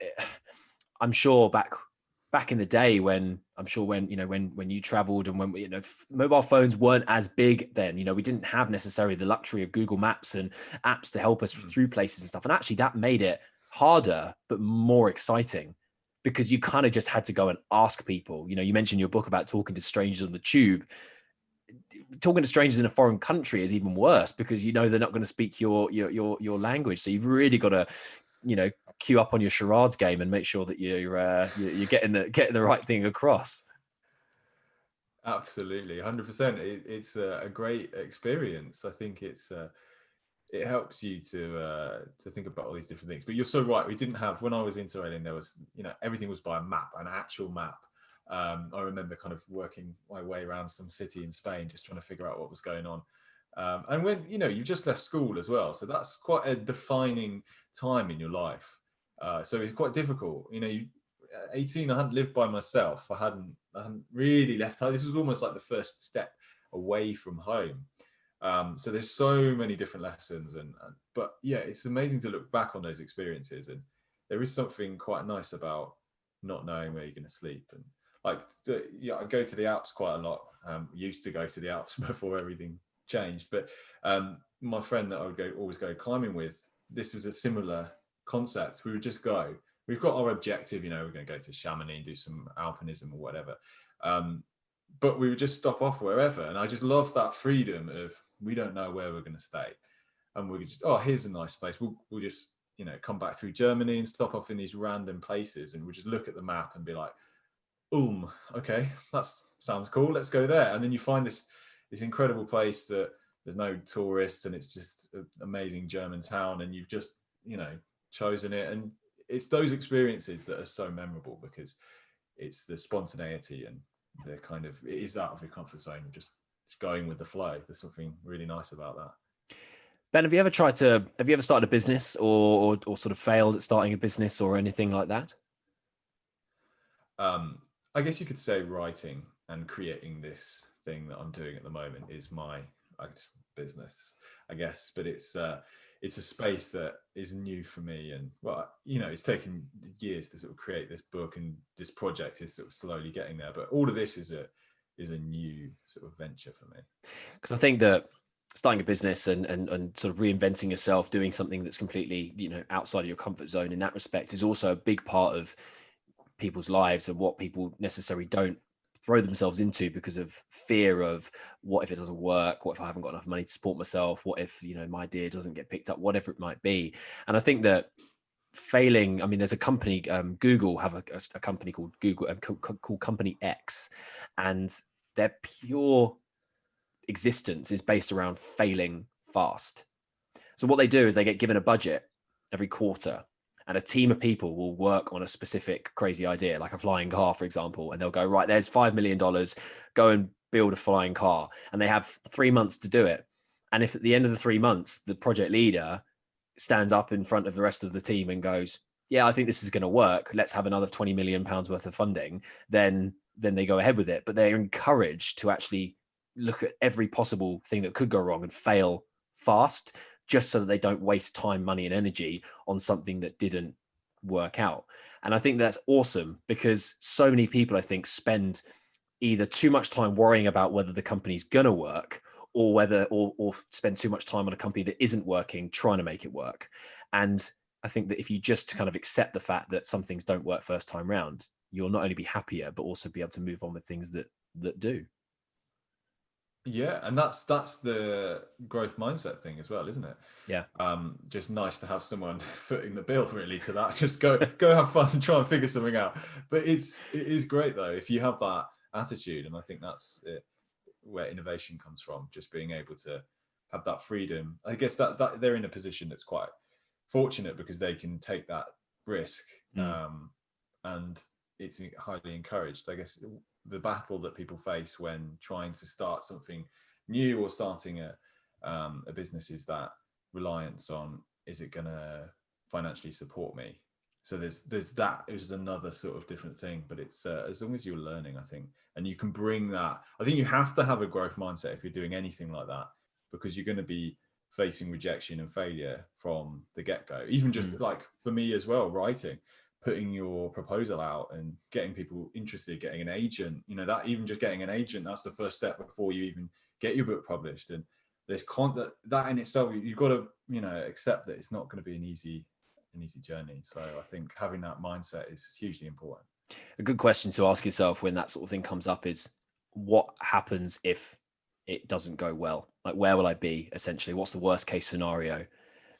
I'm sure back in the day when you know when you traveled, and when, you know, mobile phones weren't as big then, you know, we didn't have necessarily the luxury of Google Maps and apps to help us through places and stuff. And actually that made it harder but more exciting, because you kind of just had to go and ask people. You know, you mentioned your book about talking to strangers on the tube. Talking to strangers in a foreign country is even worse, because you know they're not going to speak your language. So you've really got to, you know, queue up on your charades game and make sure that you're getting the right thing across. Absolutely, 100%. It's a great experience. I think it helps you to think about all these different things. But you're so right. We didn't have, when I was interrailing, there was, you know, everything was by a map, an actual map. I remember kind of working my way around some city in Spain, just trying to figure out what was going on. And when, you know, you just left school as well, so that's quite a defining time in your life. So it's quite difficult. You know, 18, I hadn't lived by myself. I hadn't really left home. This was almost like the first step away from home. So there's so many different lessons, but yeah, it's amazing to look back on those experiences, and there is something quite nice about not knowing where you're going to sleep. And like, yeah, I go to the Alps quite a lot. Used to go to the Alps before everything changed, but my friend that I would always go climbing with, this was a similar concept. We would just go. We've got our objective, you know, we're going to go to Chamonix and do some alpinism or whatever. But we would just stop off wherever. And I just love that freedom of, we don't know where we're going to stay. And we just, oh, here's a nice place. We'll just, you know, come back through Germany and stop off in these random places. And we'll just look at the map and be like, okay, that sounds cool. Let's go there. And then you find this incredible place that there's no tourists, and it's just an amazing German town. And you've just, you know, chosen it. And it's those experiences that are so memorable, because it's the spontaneity and the kind of, it is out of your comfort zone, just going with the flow. There's something really nice about that. Ben, have you ever started a business, or sort of failed at starting a business or anything like that? I guess you could say writing and creating this thing that I'm doing at the moment is my business, I guess. But it's a space that is new for me, and well, you know, it's taken years to sort of create this book, and this project is sort of slowly getting there. But all of this is a new sort of venture for me. Because I think that starting a business and sort of reinventing yourself, doing something that's completely, you know, outside of your comfort zone in that respect, is also a big part of people's lives, and what people necessarily don't throw themselves into because of fear of, what if it doesn't work? What if I haven't got enough money to support myself? What if, you know, my idea doesn't get picked up? Whatever it might be. And I think that failing, I mean, there's a company, Google have a company called Google, called Company X, and their pure existence is based around failing fast. So what they do is they get given a budget every quarter, and a team of people will work on a specific crazy idea, like a flying car, for example. And they'll go, right, there's $5 million, go and build a flying car. And they have 3 months to do it. And if at the end of the 3 months, the project leader stands up in front of the rest of the team and goes, yeah, I think this is going to work, let's have another £20 million worth of funding, then they go ahead with it. But they're encouraged to actually look at every possible thing that could go wrong and fail fast, just so that they don't waste time, money, and energy on something that didn't work out. And I think that's awesome, because so many people, I think, spend either too much time worrying about whether the company's going to work, or whether or spend too much time on a company that isn't working trying to make it work. And I think that if you just kind of accept the fact that some things don't work first time round, you'll not only be happier, but also be able to move on with things that do. Yeah, and that's the growth mindset thing as well, isn't it? Yeah. Just nice to have someone footing the bill really to that. Just go have fun and try and figure something out. But it is great though if you have that attitude, and I think that's it, where innovation comes from. Just being able to have that freedom. I guess that they're in a position that's quite fortunate, because they can take that risk, and it's highly encouraged. I guess the battle that people face when trying to start something new or starting a business is that reliance on, is it going to financially support me? So there's that is another sort of different thing, but it's as long as you're learning, I think, and you can bring that. I think you have to have a growth mindset if you're doing anything like that, because you're going to be facing rejection and failure from the get-go. Even just like for me as well, writing, putting your proposal out and getting people interested, getting an agent, that even just getting an agent, that's the first step before you even get your book published. And there's that in itself, you've got to accept that it's not going to be an easy journey. So I think having that mindset is hugely important. A good question to ask yourself when that sort of thing comes up is, what happens if it doesn't go well? Like, where will I be essentially? What's the worst case scenario?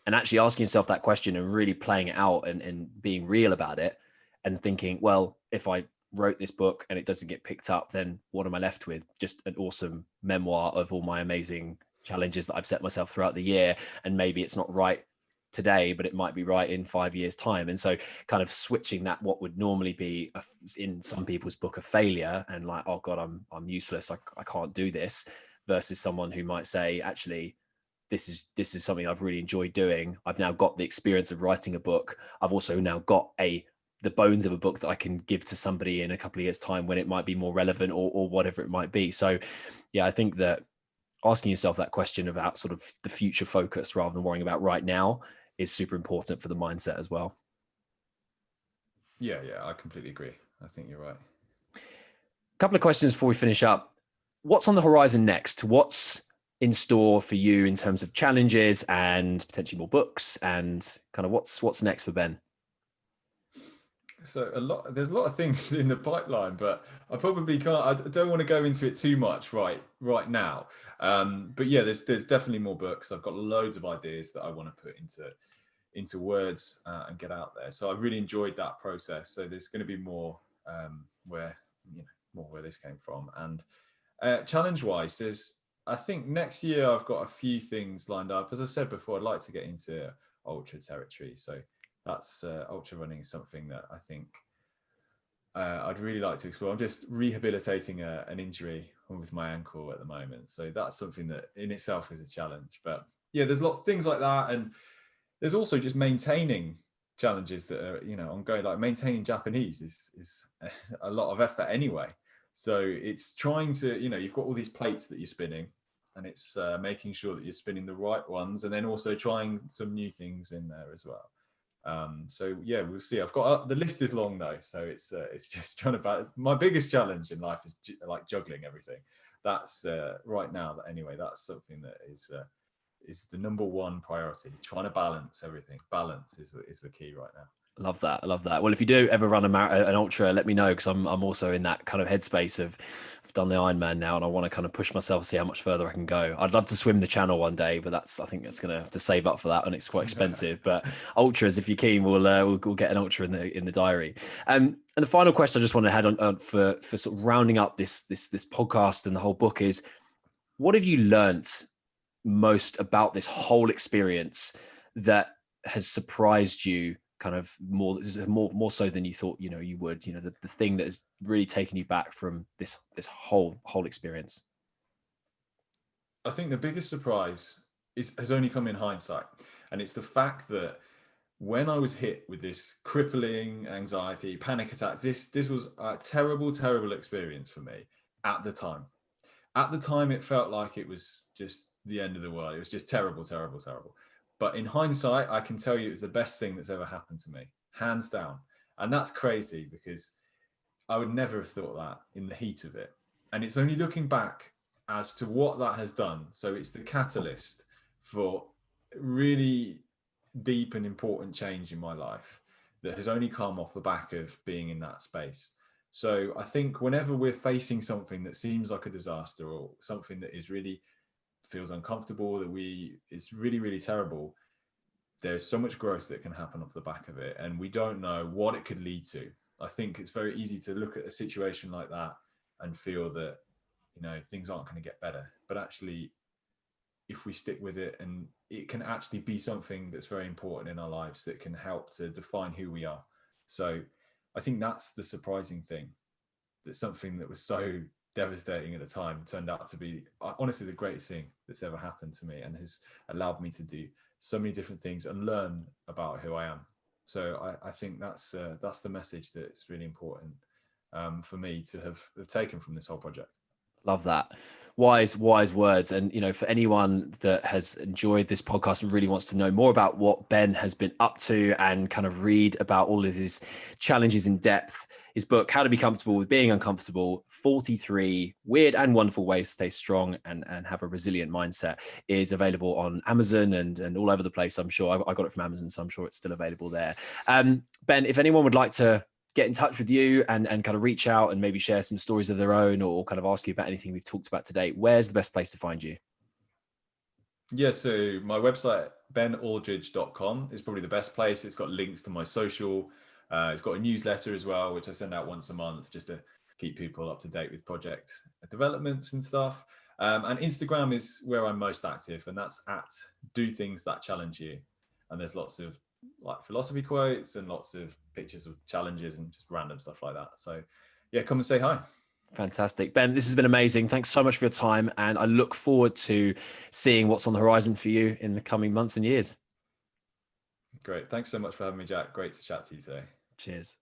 And actually asking yourself that question and really playing it out and being real about it, and thinking, well, if I wrote this book and it doesn't get picked up, then what am I left with? Just an awesome memoir of all my amazing challenges that I've set myself throughout the year. And maybe it's not right today, but it might be right in 5 years' time. And so kind of switching that, what would normally be in some people's book a failure, and like, oh God, I'm useless, I can't do this, versus someone who might say, actually, this is something I've really enjoyed doing. I've now got the experience of writing a book. I've also now got the bones of a book that I can give to somebody in a couple of years' time when it might be more relevant, or whatever it might be. So yeah, I think that asking yourself that question about sort of the future focus rather than worrying about right now is super important for the mindset as well. Yeah, I completely agree. I think you're right. A couple of questions before we finish up. What's on the horizon next? What's in store for you in terms of challenges and potentially more books, and kind of what's next for Ben? So there's a lot of things in the pipeline, but I probably can't. I don't want to go into it too much right now. But yeah, there's definitely more books. I've got loads of ideas that I want to put into words and get out there. So I've really enjoyed that process. So there's going to be more where this came from. And challenge wise, I think next year I've got a few things lined up. As I said before, I'd like to get into ultra territory. So that's ultra running is something that I think I'd really like to explore. I'm just rehabilitating an injury with my ankle at the moment. So that's something that in itself is a challenge. But yeah, there's lots of things like that. And there's also just maintaining challenges that are, ongoing, like maintaining Japanese is a lot of effort anyway. So it's trying to, you've got all these plates that you're spinning, and it's making sure that you're spinning the right ones, and then also trying some new things in there as well. So yeah, we'll see. I've got the list is long though, so it's just trying to. My biggest challenge in life is like juggling everything. That's right now. Anyway, that's something that is the number one priority. Trying to balance everything. Balance is the key right now. Love that. I love that. Well, if you do ever run an ultra, let me know, because I'm also in that kind of headspace of I've done the Ironman now and I want to kind of push myself, see how much further I can go. I'd love to swim the channel one day, but I think that's going to have to save up for that, and it's quite expensive. But ultras, if you're keen, we'll get an ultra in the diary. And the final question I just want to head on for sort of rounding up this podcast and the whole book is, what have you learnt most about this whole experience that has surprised you, kind of more so than you thought you would, the thing that has really taken you back from this whole experience? I think the biggest surprise has only come in hindsight, and it's the fact that when I was hit with this crippling anxiety, panic attacks, this was a terrible experience for me at the time. At the time, it felt like it was just the end of the world. It was just terrible. But in hindsight, I can tell you it was the best thing that's ever happened to me, hands down. And that's crazy, because I would never have thought that in the heat of it. And it's only looking back as to what that has done. So it's the catalyst for really deep and important change in my life that has only come off the back of being in that space. So I think whenever we're facing something that seems like a disaster, or something that is really feels uncomfortable, it's really terrible, there's so much growth that can happen off the back of it, and we don't know what it could lead to. I think it's very easy to look at a situation like that and feel that, things aren't going to get better, but actually, if we stick with it, and it can actually be something that's very important in our lives that can help to define who we are. So I think that's the surprising thing, that something that was so devastating at the time turned out to be honestly the greatest thing that's ever happened to me, and has allowed me to do so many different things and learn about who I am. So I think that's the message that's really important for me to have taken from this whole project. Love that. Wise words. And, for anyone that has enjoyed this podcast and really wants to know more about what Ben has been up to and kind of read about all of his challenges in depth, his book, How to Be Comfortable with Being Uncomfortable, 43 Weird and Wonderful Ways to Stay Strong and have a Resilient Mindset, is available on Amazon and all over the place. I'm sure I got it from Amazon, so I'm sure it's still available there. Ben, if anyone would like to get in touch with you and kind of reach out and maybe share some stories of their own, or kind of ask you about anything we've talked about today, where's the best place to find you? Yeah, so my website, benaldridge.com, is probably the best place. It's got links to my social. It's got a newsletter as well, which I send out once a month just to keep people up to date with project developments and stuff. And Instagram is where I'm most active, and that's at Do Things That Challenge You. And there's lots of like philosophy quotes and lots of pictures of challenges and just random stuff like that. So yeah, come and say hi. Fantastic. Ben, this has been amazing. Thanks so much for your time. And I look forward to seeing what's on the horizon for you in the coming months and years. Great. Thanks so much for having me, Jack. Great to chat to you today. Cheers.